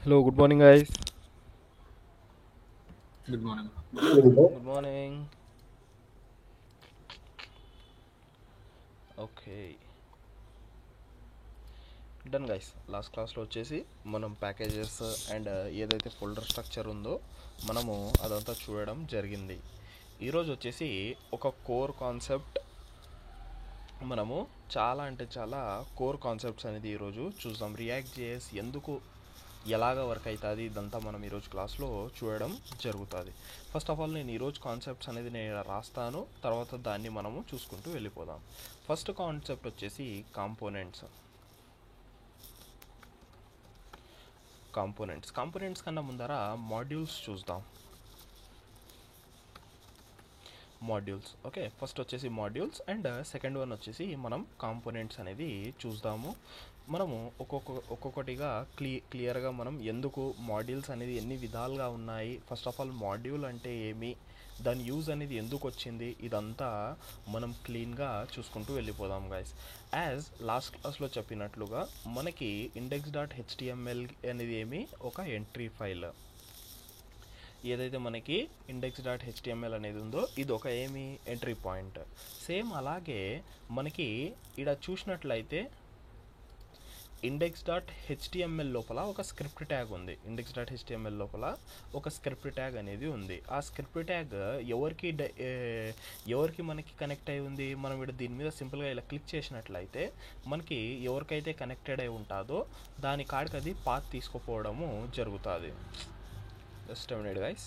Hello, good morning, guys. Good morning. Good morning. Okay, done guys. Last క్లాస్లో వచ్చేసి మనం packages and ఏదైతే folder structure ఉందో మనము అదంతా చూడడం జరిగింది. ఈరోజు వచ్చేసి ఒక కోర్ కాన్సెప్ట్ మనము చాలా అంటే చాలా కోర్ కాన్సెప్ట్స్ అనేది ఈరోజు చూద్దాం. రియాక్ట్ జేఎస్ ఎందుకు ఎలాగ వర్క్ అవుతుంది ఇదంతా మనం ఈరోజు క్లాస్లో చూడడం జరుగుతుంది. ఫస్ట్ ఆఫ్ ఆల్ నేను ఈరోజు కాన్సెప్ట్స్ అనేది నేను రాస్తాను, తర్వాత దాన్ని మనము చూసుకుంటూ వెళ్ళిపోదాం. ఫస్ట్ కాన్సెప్ట్ వచ్చేసి కాంపోనెంట్స్. కాంపోనెంట్స్ కన్నా ముందర మాడ్యూల్స్ చూద్దాం. మాడ్యూల్స్ ఓకే, ఫస్ట్ వచ్చేసి మాడ్యూల్స్ అండ్ సెకండ్ వన్ వచ్చేసి మనం కాంపోనెంట్స్ అనేది చూద్దాము. మనము ఒక్కొక్కటిగా క్లియర్గా మనం ఎందుకు మాడ్యూల్స్ అనేది ఎన్ని విధాలుగా ఉన్నాయి, ఫస్ట్ ఆఫ్ ఆల్ మాడ్యూల్ అంటే ఏమి, దాని యూజ్ అనేది ఎందుకు వచ్చింది, ఇదంతా మనం క్లీన్గా చూసుకుంటూ వెళ్ళిపోదాం గైస్. యాజ్ లాస్ట్ క్లాస్లో చెప్పినట్లుగా మనకి index.html అనేది ఏమి ఒక ఎంట్రీ ఫైల్. ఏదైతే మనకి index.html అనేది ఉందో ఇది ఒక ఏమి ఎంట్రీ పాయింట్. సేమ్ అలాగే మనకి ఇక్కడ చూసినట్లయితే index.html లోపల ఒక స్క్రిప్ట్ ట్యాగ్ ఉంది. index.html లోపల ఒక స్క్రిప్ట్ ట్యాగ్ అనేది ఉంది. ఆ స్క్రిప్ట్ ట్యాగ్ ఎవరికి మనకి కనెక్ట్ అయి ఉంది. మనం ఇక్కడ దీని మీద సింపుల్గా ఇలా క్లిక్ చేసినట్లయితే మనకి ఎవరికైతే కనెక్టెడ్ అయి ఉంటుందో దాని కాడికి అది పాత్ తీసుకుపోవడము జరుగుతుంది. Just minute guys.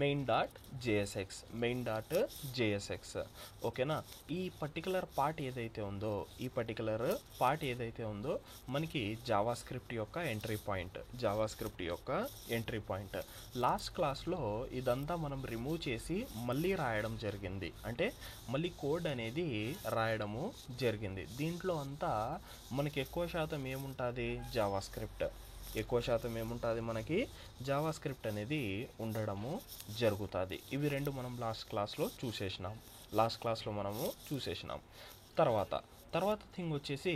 Main dot JSX ఓకేనా. ఈ పర్టికులర్ పార్ట్ ఏదైతే ఉందో మనకి జావా స్క్రిప్ట్ యొక్క ఎంట్రీ పాయింట్. లాస్ట్ క్లాస్లో ఇదంతా మనం రిమూవ్ చేసి మళ్ళీ రాయడం జరిగింది, అంటే మళ్ళీ కోడ్ అనేది రాయడము జరిగింది. దీంట్లో అంతా మనకి ఎక్కువ శాతం ఏముంటుంది, మనకి జావా స్క్రిప్ట్ అనేది ఉండడము జరుగుతుంది. ఇవి రెండు మనం లాస్ట్ క్లాస్లో మనము చూసేసినాం. తర్వాత థింగ్ వచ్చేసి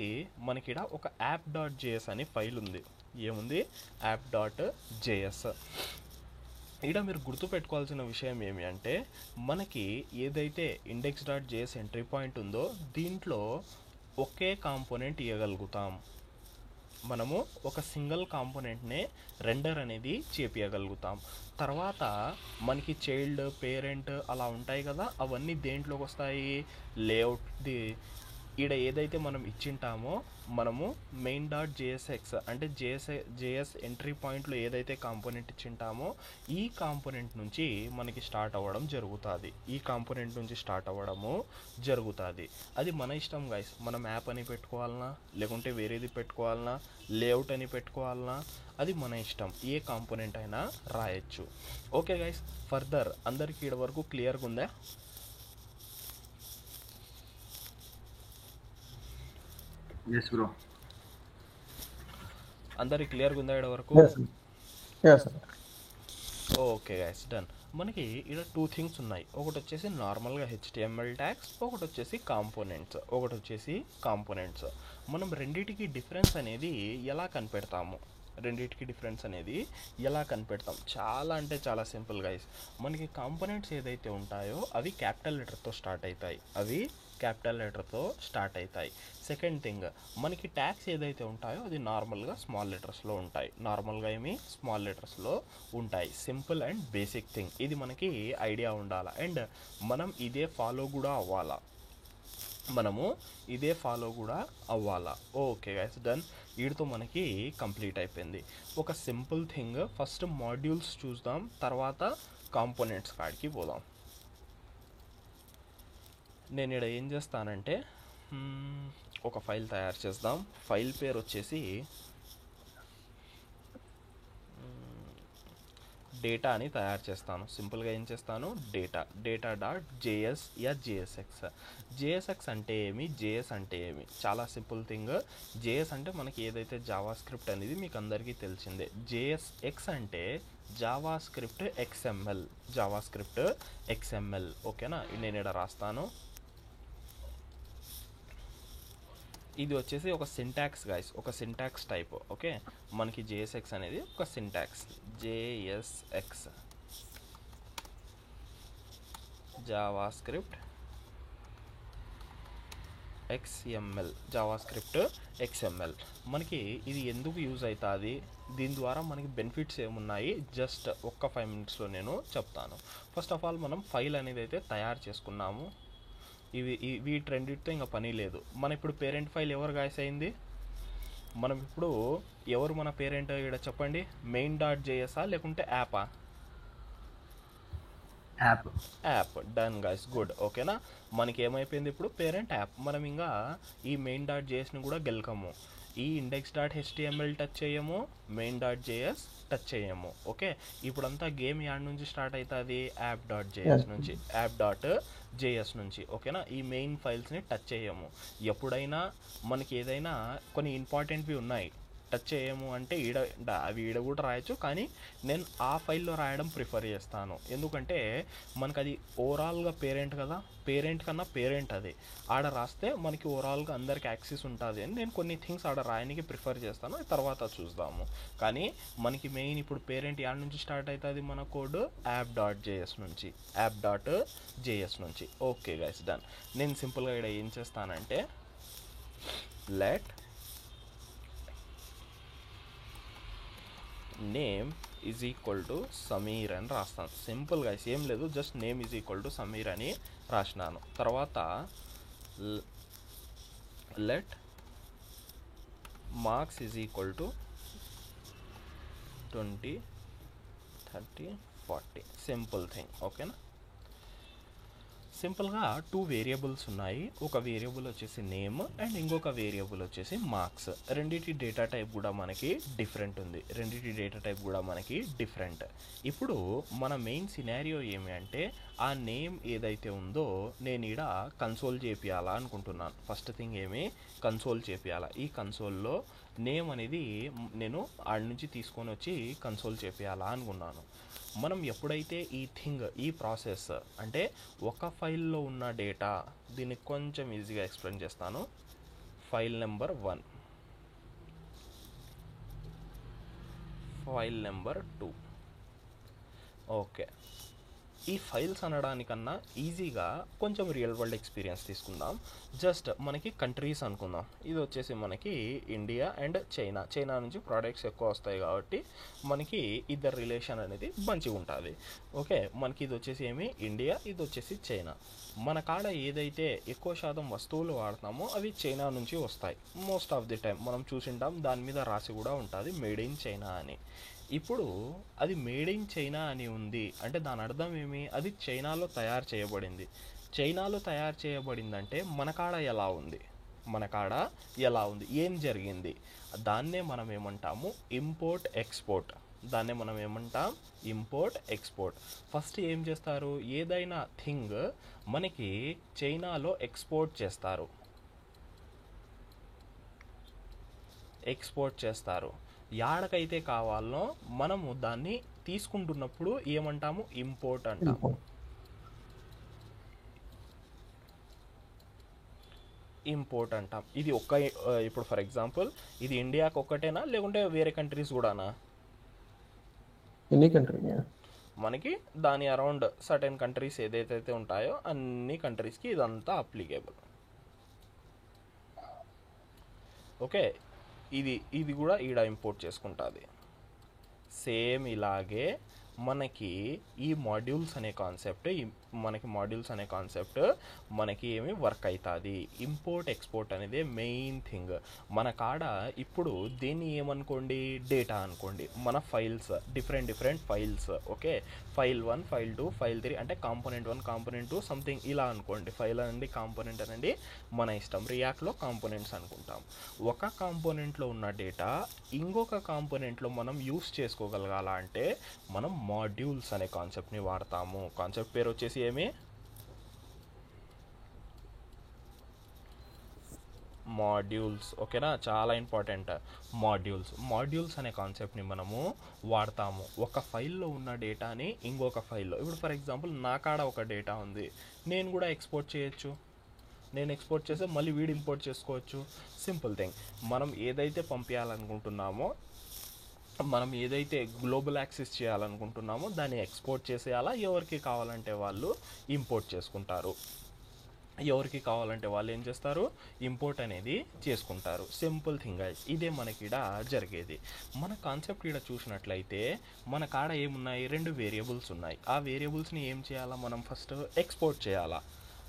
మనకి ఇక్కడ ఒక యాప్.js అనే ఫైల్ ఉంది. ఏముంది, యాప్.js. ఇక్కడ మీరు గుర్తుపెట్టుకోవాల్సిన విషయం ఏమి అంటే మనకి ఏదైతే index.js ఎంట్రీ పాయింట్ ఉందో దీంట్లో ఒకే కాంపోనెంట్ ఇవ్వగలుగుతాం. మనము ఒక సింగిల్ కాంపోనెంట్నే రెండర్ అనేది చేపించగలుగుతాం. తర్వాత మనకి చైల్డ్, పేరెంట్ అలా ఉంటాయి కదా, అవన్నీ దేంట్లోకి వస్తాయి, లేఅవుట్. ఈడ ఏదైతే మనం ఇచ్చింటామో మనము మెయిన్.jsx అంటే జేఎస్ ఎంట్రీ పాయింట్లో ఏదైతే కాంపోనెంట్ ఇచ్చింటామో ఈ కాంపోనెంట్ నుంచి మనకి స్టార్ట్ అవ్వడము జరుగుతుంది. అది మన ఇష్టం గైస్. మనం యాప్ అని పెట్టుకోవాలన్నా, లేకుంటే వేరేది పెట్టుకోవాలన్నా, లేఅవుట్ అని పెట్టుకోవాలన్నా, అది మన ఇష్టం. ఏ కాంపోనెంట్ అయినా రాయొచ్చు. ఓకే గైస్, ఫర్దర్ అందరికీ ఇక్కడ వరకు క్లియర్గా ఉందా? Yes, bro. అందరికి క్లియర్గా ఉందా ఇక్కడ వరకు? Yes, sir. Yes, sir. Okay guys, done. మనకి ఇక్కడ 2 థింగ్స్ ఉన్నాయి. ఒకటి వచ్చేసి నార్మల్గా HTML ట్యాగ్స్, ఒకటి వచ్చేసి కాంపోనెంట్స్. మనం రెండిటికి డిఫరెన్స్ అనేది ఎలా కనిపెడతాం? చాలా అంటే చాలా సింపుల్ గైస్. మనకి కాంపోనెంట్స్ ఏదైతే ఉంటాయో అవి క్యాపిటల్ లెటర్తో స్టార్ట్ అవుతాయి. సెకండ్ థింగ్, మనకి ట్యాగ్స్ ఏదైతే ఉంటాయో అది నార్మల్గా స్మాల్ లెటర్స్లో ఉంటాయి. Simple and basic thing. ఇది మనకి ఐడియా ఉండాలి అండ్ మనం ఇదే ఫాలో కూడా అవ్వాలా. Okay guys, done. వీటితో మనకి కంప్లీట్ అయిపోయింది. ఒక సింపుల్ థింగ్, ఫస్ట్ మాడ్యూల్స్ చూద్దాం, తర్వాత కాంపోనెంట్స్ కాడికి పోదాం. నేను ఇక్కడ ఏం చేస్తానంటే ఒక ఫైల్ తయారు చేద్దాం. ఫైల్ పేరు వచ్చేసి డేటా అని తయారు చేస్తాను. సింపుల్గా ఏం చేస్తాను, డేటా.js యా జేఎస్ఎక్స్ అంటే ఏమి, చాలా సింపుల్ థింగ్. జేఎస్ అంటే మనకి ఏదైతే జావా స్క్రిప్ట్ అనేది మీకు అందరికీ తెలిసిందే. జేఎస్ఎక్స్ అంటే జావా స్క్రిప్ట్ ఎక్స్ఎంఎల్. ఓకేనా, నేను ఇక్కడ రాస్తాను ఇది వచ్చేసి ఒక సింటాక్స్ గైస్, ఒక సింటాక్స్ టైప్. ఓకే, మనకి జేఎస్ఎక్స్ అనేది ఒక syntax. JSX Java script XML, Java script XML. మనకి ఇది ఎందుకు యూజ్ అవుతుంది, దీని ద్వారా మనకి బెనిఫిట్స్ ఏమున్నాయి, జస్ట్ ఒక్క 5 minutesలో నేను చెప్తాను. ఫస్ట్ ఆఫ్ ఆల్ మనం ఫైల్ అనేది అయితే తయారు చేసుకున్నాము. వీటి రెండింటితో ఇంకా పని లేదు. మన ఇప్పుడు పేరెంట్ ఫైల్ ఎవరు గాయస్ అయింది, మనం ఇప్పుడు ఎవరు మన పేరెంట్ ఇక్కడ చెప్పండి, main.js లేకుంటే యాపా? యాప్. Done guys, good. ఓకేనా, మనకి ఏమైపోయింది ఇప్పుడు పేరెంట్ యాప్. మనం ఇంకా ఈ main.jsని కూడా గెలకము, ఈ index.html టచ్ చేయము, main.js టచ్ చేయము. ఓకే, ఇప్పుడంతా గేమ్ యాడ్ నుంచి స్టార్ట్ అవుతుంది, యాప్.js నుంచి, యాప్.js నుంచి. ఓకేనా, ఈ మెయిన్ ఫైల్స్ని టచ్ చేయము. ఎప్పుడైనా మనకి ఏదైనా కొన్ని ఇంపార్టెంట్వి ఉన్నాయి టచ్ చేయము అంటే అవి ఈడ కూడా రాయొచ్చు, కానీ నేను ఆ ఫైల్లో రాయడం ప్రిఫర్ చేస్తాను. ఎందుకంటే మనకు అది ఓవరాల్గా పేరెంట్ కదా, పేరెంట్ కన్నా పేరెంట్ అది. ఆడ రాస్తే మనకి ఓవరాల్గా అందరికి యాక్సెస్ ఉంటుంది అని నేను కొన్ని థింగ్స్ ఆడ రాయడానికి ప్రిఫర్ చేస్తాను, తర్వాత చూద్దాము. కానీ మనకి మెయిన్ ఇప్పుడు పేరెంట్ యాడ్ నుంచి స్టార్ట్ అవుతుంది మన కోడ్, యాప్.js నుంచి, యాప్.js నుంచి. Okay guys, done. నేను సింపుల్గా ఇక్కడ ఏం చేస్తానంటే let name is equal to Sameer అని రాస్తాను. సింపుల్గా ఏం లేదు, just name is equal to Sameer అని రాసినాను. తర్వాత let marks is equal to 20, 30, 40. Simple thing. ఓకేనా, సింపుల్గా 2 వేరియబుల్స్ ఉన్నాయి. ఒక వేరియబుల్ వచ్చేసి నేమ్ అండ్ ఇంకొక వేరియబుల్ వచ్చేసి మార్క్స్. రెండింటి డేటా టైప్ కూడా మనకి డిఫరెంట్. ఇప్పుడు మన మెయిన్ సినారియో ఏమి అంటే, ఆ నేమ్ ఏదైతే ఉందో నేను ఈడ కన్సోల్ చేపియాలా అనుకుంటున్నాను. ఫస్ట్ థింగ్ ఏమి, కన్సోల్ చేపియాలా. ఈ కన్సోల్లో నేమ్ అనేది నేను ఆడ నుంచి తీసుకొని వచ్చి కన్సోల్ చేపియాలా అనుకున్నాను. మనం ఎప్పుడైతే ఈ ప్రాసెస్ అంటే ఒక ఫైల్లో ఉన్న డేటా, దీన్ని కొంచెం ఈజీగా ఎక్స్ప్లెయిన్ చేస్తాను. File number 1, file number 2. Okay, ఈ ఫైల్స్ అనడానికన్నా ఈజీగా కొంచెం రియల్ వరల్డ్ ఎక్స్పీరియన్స్ తీసుకుందాం. జస్ట్ మనకి కంట్రీస్ అనుకుందాం. ఇది వచ్చేసి మనకి ఇండియా అండ్ చైనా నుంచి ప్రోడక్ట్స్ ఎక్కువ వస్తాయి కాబట్టి మనకి ఇద్దరు రిలేషన్ అనేది మంచిగా ఉంటుంది. ఓకే, మనకి ఇది వచ్చేసి ఇండియా, ఇది వచ్చేసి చైనా. మన కాడ ఏదైతే ఎక్కువ శాతం వస్తువులు వాడతామో అవి చైనా నుంచి వస్తాయి. మోస్ట్ ఆఫ్ ది టైం మనం చూసింటాం, దాని మీద రాసి కూడా ఉంటుంది మేడ్ ఇన్ చైనా అని. ఇప్పుడు అది మేడ్ ఇన్ చైనా అని ఉంది అంటే దాని అర్థం ఏమి, అది చైనాలో తయారు చేయబడింది. చైనాలో తయారు చేయబడిందంటే మన కాడ ఎలా ఉంది, ఏం జరిగింది, దాన్నే మనం ఏమంటాము ఇంపోర్ట్ ఎక్స్పోర్ట్. ఫస్ట్ ఏం చేస్తారు, ఏదైనా థింగ్ మనకి చైనాలో ఎక్స్పోర్ట్ చేస్తారు. యాడకైతే కావాలనో మనము దాన్ని తీసుకుంటున్నప్పుడు ఏమంటాము, ఇంపోర్ట్ అంటాము. ఇది ఇప్పుడు ఫర్ ఎగ్జాంపుల్ ఇది ఇండియాకి ఒక్కటేనా లేకుంటే వేరే కంట్రీస్ కూడానా? ఎనీ కంట్రీ మనకి దాని అరౌండ్ సర్టెన్ కంట్రీస్ ఏదైతే ఉంటాయో అన్ని కంట్రీస్కి ఇదంతా అప్లికేబుల్. ఓకే, ఇది కూడా ఈడ ఇంపోర్ట్ చేసుకుంటుంది. సేమ్ ఇలాగే మనకి ఈ మాడ్యూల్స్ అనే కాన్సెప్ట్ మనకి ఏమి వర్క్ అవుతుంది. ఇంపోర్ట్ ఎక్స్పోర్ట్ అనేది మెయిన్ థింగ్. మన కాడ ఇప్పుడు దీన్ని ఏమనుకోండి, డేటా అనుకోండి, మన files different files. Okay, file 1, file 2, file 3 అంటే కాంపోనెంట్ 1, కాంపోనెంట్ 2 సంథింగ్ ఇలా అనుకోండి. ఫైల్ అనండి, కాంపోనెంట్ అనండి, మన ఇష్టం. రియాక్ట్లో కాంపోనెంట్స్ అనుకుంటాం. ఒక కాంపోనెంట్లో ఉన్న డేటా ఇంకొక కాంపోనెంట్లో మనం యూస్ చేసుకోగలగాల అంటే మనం మాడ్యూల్స్ అనే కాన్సెప్ట్ని వాడతాము. కాన్సెప్ట్ పేరు వచ్చేసి మాడ్యూల్స్. ఓకేనా, చాలా ఇంపార్టెంట్. మాడ్యూల్స్ అనే కాన్సెప్ట్ని మనము వాడతాము. ఒక ఫైల్లో ఉన్న డేటాని ఇంకొక ఫైల్లో, ఇప్పుడు ఫర్ ఎగ్జాంపుల్ నా కాడ ఒక డేటా ఉంది, నేను కూడా ఎక్స్పోర్ట్ చేయొచ్చు. నేను ఎక్స్పోర్ట్ చేస్తే మళ్ళీ వీడు ఇంపోర్ట్ చేసుకోవచ్చు. Simple thing. మనం ఏదైతే పంపించాలనుకుంటున్నామో, మనం ఏదైతే గ్లోబల్ యాక్సెస్ చేయాలనుకుంటున్నామో దాన్ని ఎక్స్పోర్ట్ చేసేయాలా, ఎవరికి కావాలంటే వాళ్ళు ఇంపోర్ట్ చేసుకుంటారు. ఎవరికి కావాలంటే వాళ్ళు ఏం చేస్తారు, ఇంపోర్ట్ అనేది చేసుకుంటారు. సింపుల్ థింగ్ గైస్, ఇదే మనకి ఇక్కడ జరిగేది. మన కాన్సెప్ట్ ఇక్కడ చూసినట్లయితే మన కాడ ఏమున్నాయి, 2 వేరియబుల్స్ ఉన్నాయి. ఆ వేరియబుల్స్ని ఏం చేయాలా, మనం ఫస్ట్ ఎక్స్పోర్ట్ చేయాలా.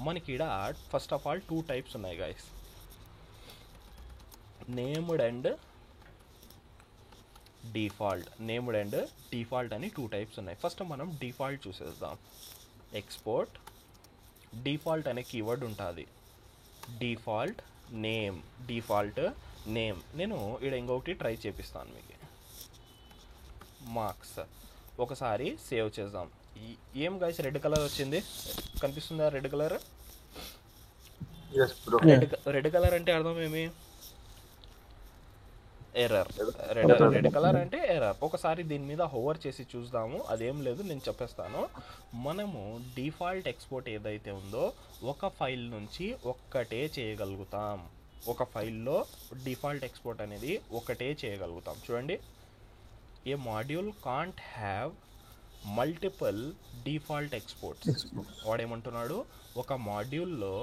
మనకి ఇక్కడ ఫస్ట్ ఆఫ్ ఆల్ 2 టైప్స్ ఉన్నాయి guys, named and default. Named and default అని 2 టైప్స్ ఉన్నాయి. ఫస్ట్ మనం డిఫాల్ట్ చూసేద్దాం. ఎక్స్పోర్ట్ డిఫాల్ట్ అనే కీవర్డ్ ఉంటుంది. Default name, default name. నేను ఇక్కడ ఇంకొకటి ట్రై చేపిస్తాను మీకు. మార్క్స్ ఒకసారి సేవ్ చేద్దాం. ఏం గైస్ రెడ్ కలర్ వచ్చింది, కనిపిస్తుందా రెడ్ కలర్? రెడ్ కలర్ అంటే అర్థం ఏమి, ఎర్రర్. రెడ్ కలర్ అంటే ఎర్రర్. ఒకసారి దీని మీద హోవర్ చేసి చూద్దాము. అదేం లేదు, నేను చెప్పేస్తాను. మనము డిఫాల్ట్ ఎక్స్పోర్ట్ ఏదైతే ఉందో ఒక ఫైల్ నుంచి ఒక్కటే చేయగలుగుతాం. ఒక ఫైల్లో డిఫాల్ట్ ఎక్స్పోర్ట్ అనేది ఒకటే చేయగలుగుతాం. చూడండి, a module can't have multiple default exports. వాడేమంటున్నాడు, ఒక మాడ్యూల్లో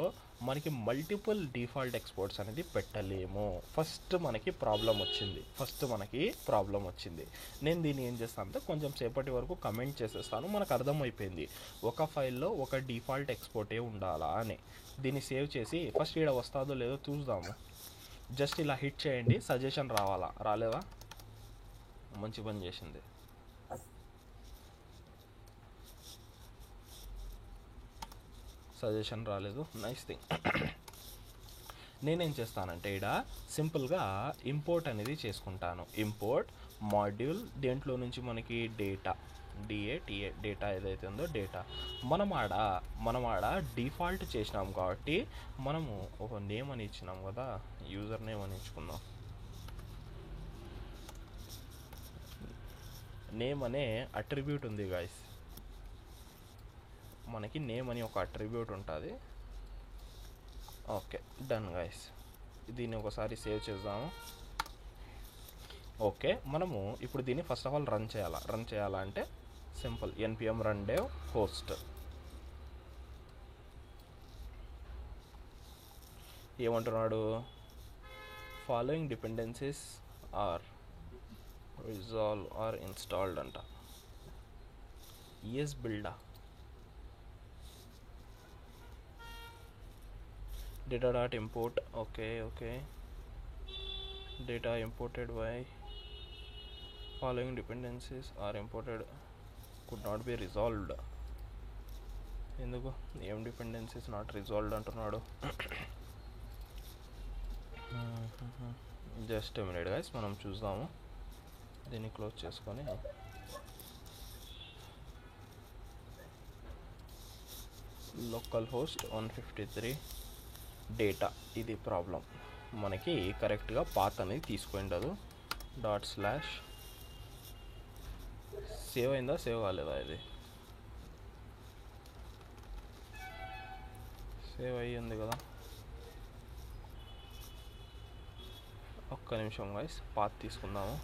మనకి మల్టిపుల్ డిఫాల్ట్ ఎక్స్పోర్ట్స్ అనేది పెట్టలేము. ఫస్ట్ మనకి ప్రాబ్లం వచ్చింది. నేను దీన్ని ఏం చేస్తాను అంటే కొంచెం సేపటి వరకు కమెంట్ చేసేస్తాను. మనకు అర్థమైపోయింది ఒక ఫైల్లో ఒక డిఫాల్ట్ ఎక్స్పోర్టే ఉండాలా అని. దీన్ని సేవ్ చేసి ఫస్ట్ ఇక్కడ వస్తుందో లేదో చూద్దాము. జస్ట్ ఇలా హిట్ చేయండి, సజెషన్ రాలేదా? మంచి పని చేసింది. సజెషన్ రాలేదు, నైస్ థింగ్. నేనేం చేస్తానంటే ఇక్కడ సింపుల్గా ఇంపోర్ట్ అనేది చేసుకుంటాను. ఇంపోర్ట్ మాడ్యూల్, దేంట్లో నుంచి మనకి డేటా, డిఏటిఏ డేటా ఏదైతే ఉందో డేటా. మనం ఆడ డిఫాల్ట్ చేసినాం కాబట్టి మనము ఒక నేమ్ అని ఇచ్చినాం కదా, యూజర్ నేమ్ అని ఇచ్చుకుందాం. నేమ్ అనే అట్రిబ్యూట్ ఉంది గాయస్, మనకి నేమ్ అని ఒక అట్రిబ్యూట్ ఉంటుంది. Okay, done guys. దీన్ని ఒకసారి సేవ్ చేద్దాము. ఓకే, మనము ఇప్పుడు దీన్ని ఫస్ట్ ఆఫ్ ఆల్ రన్ చేయాలా అంటే simple npm run dev host. ఏమంటున్నాడు, following dependencies are resolve are installed అంట. ES builder data.import. okay, data imported by following dependencies are imported could not be resolved. ఎందుకు ఏం dependencies not resolved అంటున్నాడు? Just minute guys, మనం చూద్దాము. దీన్ని close చేసుకొని local host 153 data, ఇది problem. మనకి కరెక్ట్గా పాత్ అనేది తీసుకుండదు. // సేవ్ అయిందా, సేవ్ కాలేదా? ఇది సేవ్ అయ్యింది కదా. ఒక్క నిమిషం గైస్, పాత్ తీసుకుందాము.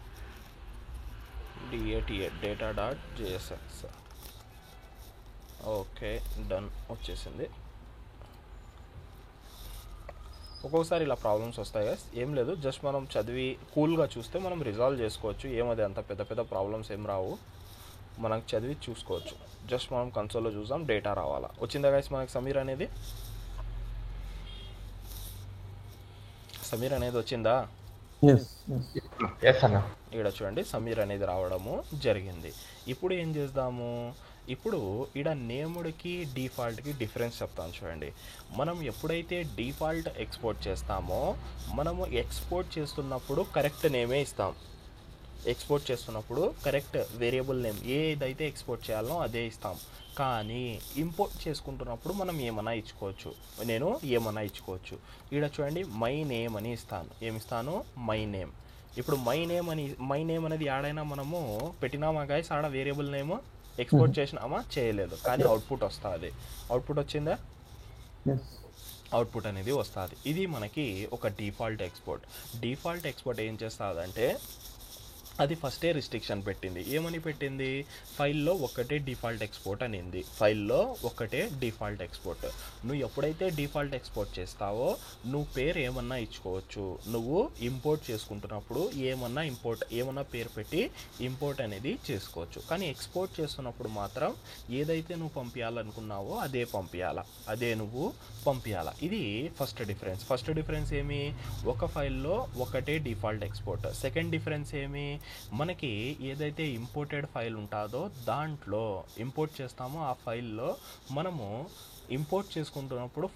data.jsx. ఓకే, డన్, వచ్చేసింది. ఒక్కొక్కసారి ఇలా ప్రాబ్లమ్స్ వస్తాయి గైస్, ఏం లేదు, జస్ట్ మనం చదివి కూల్గా చూస్తే మనం రిజాల్వ్ చేసుకోవచ్చు. ఏమది అంత పెద్ద ప్రాబ్లమ్స్ ఏం రావు, మనకు చదివి చూసుకోవచ్చు. జస్ట్ మనం కన్సోల్లో చూద్దాం, డేటా రావాలా. వచ్చిందా గైస్ మనకి సమీర్ అనేది వచ్చిందా? ఇక్కడ చూడండి, సమీర్ అనేది రావడము జరిగింది. ఇప్పుడు ఏం చేద్దాము, ఇప్పుడు ఇక్కడ నేమ్డ్కి డిఫాల్ట్కి డిఫరెన్స్ చెప్తాను చూడండి. మనం ఎప్పుడైతే డిఫాల్ట్ ఎక్స్పోర్ట్ చేస్తామో మనము ఎక్స్పోర్ట్ చేస్తున్నప్పుడు కరెక్ట్ నేమే ఇస్తాం. ఎక్స్పోర్ట్ చేస్తున్నప్పుడు కరెక్ట్ వేరియబుల్ నేమ్ ఏదైతే ఎక్స్పోర్ట్ చేయాలో అదే ఇస్తాం. కానీ ఇంపోర్ట్ చేసుకుంటున్నప్పుడు మనం ఏమన్నా ఇచ్చుకోవచ్చు. ఇక్కడ చూడండి, మై నేమ్ అని ఇస్తాను. ఏమిస్తాను? My name. ఇప్పుడు మై నేమ్ అనేది ఆడైనా మనము పెట్టినామా గైస్, ఆడ వేరియబుల్ నేమ్ ఎక్స్పోర్ట్ చేసినామా? చేయలేదు, కానీ అవుట్పుట్ వస్తుంది. అవుట్పుట్ వచ్చిందా? అవుట్పుట్ అనేది వస్తుంది. ఇది మనకి ఒక డిఫాల్ట్ ఎక్స్పోర్ట్. డిఫాల్ట్ ఎక్స్పోర్ట్ ఏం చేస్తుందంటే అది ఫస్టే రిస్ట్రిక్షన్ పెట్టింది. ఏమని పెట్టింది? ఫైల్లో ఒక్కటే డిఫాల్ట్ ఎక్స్పోర్ట్ అనింది. ఫైల్లో ఒక్కటే డిఫాల్ట్ ఎక్స్పోర్ట్. నువ్వు ఎప్పుడైతే డిఫాల్ట్ ఎక్స్పోర్ట్ చేస్తావో నువ్వు పేరు ఏమన్నా ఇచ్చుకోవచ్చు. నువ్వు ఇంపోర్ట్ చేసుకుంటున్నప్పుడు ఏమన్నా పేరు పెట్టి ఇంపోర్ట్ అనేది చేసుకోవచ్చు. కానీ ఎక్స్పోర్ట్ చేస్తున్నప్పుడు మాత్రం ఏదైతే నువ్వు పంపించాలనుకున్నావో అదే పంపించాలా, అదే నువ్వు పంపించాలా. ఇది ఫస్ట్ డిఫరెన్స్ ఏమి? ఒక ఫైల్లో ఒకటే డిఫాల్ట్ ఎక్స్పోర్ట్. సెకండ్ డిఫరెన్స్ ఏమి? మనకి ఏదైతే ఇంపోర్టెడ్ ఫైల్ ఉంటుందో దాంట్లో ఇంపోర్ట్ చేస్తామో ఆ ఫైల్లో మనము ఇంపోర్ట్ చేసుకుంటున్నప్పుడు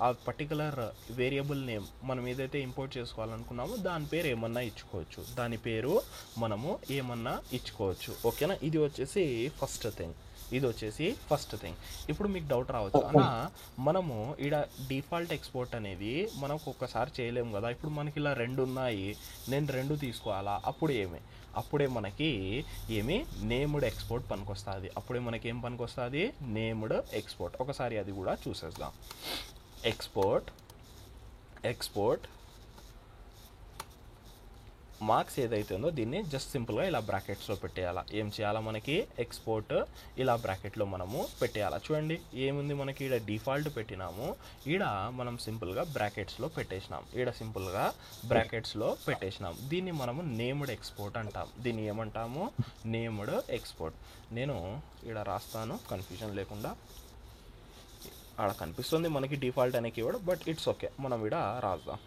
ఆ పర్టికులర్ వేరియబుల్ నేమ్ మనం ఏదైతే ఇంపోర్ట్ చేసుకోవాలనుకున్నామో దాని పేరు ఏమన్నా ఇచ్చుకోవచ్చు. దాని పేరు మనము ఏమన్నా ఇచ్చుకోవచ్చు. ఓకేనా? ఇది వచ్చేసి ఫస్ట్ థింగ్. ఇప్పుడు మీకు డౌట్ రావచ్చు, అలా మనము ఇక్కడ డిఫాల్ట్ ఎక్స్పోర్ట్ అనేది మనకు ఒక్కసారి చేయలేము కదా, ఇప్పుడు మనకి ఇలా 2 ఉన్నాయి, నేను 2 తీసుకోవాలా, అప్పుడే మనకి నేమ్డ్ ఎక్స్పోర్ట్ పనికొస్తుంది. అప్పుడే మనకి ఏం పనికొస్తుంది? Named export. ఒకసారి అది కూడా చూసేద్దాం. ఎక్స్పోర్ట్ మార్క్స్ ఏదైతే ఉందో దీన్ని జస్ట్ సింపుల్గా ఇలా బ్రాకెట్స్లో పెట్టేయాలా. ఏం చేయాలా? మనకి ఎక్స్పోర్ట్ ఇలా బ్రాకెట్లో మనము పెట్టేయాలా. చూడండి ఏముంది, మనకి ఈడ డిఫాల్ట్ పెట్టినాము, ఈడ మనం సింపుల్గా బ్రాకెట్స్లో పెట్టేసినాం. దీన్ని మనము నేమ్డ్ ఎక్స్పోర్ట్ అంటాం. దీన్ని ఏమంటాము? Named export. నేను ఈడ రాస్తాను కన్ఫ్యూజన్ లేకుండా. ఆడ కనిపిస్తుంది మనకి డిఫాల్ట్ అనే కీవర్డ్, బట్ ఇట్స్ ఓకే, మనం ఈడ రాద్దాం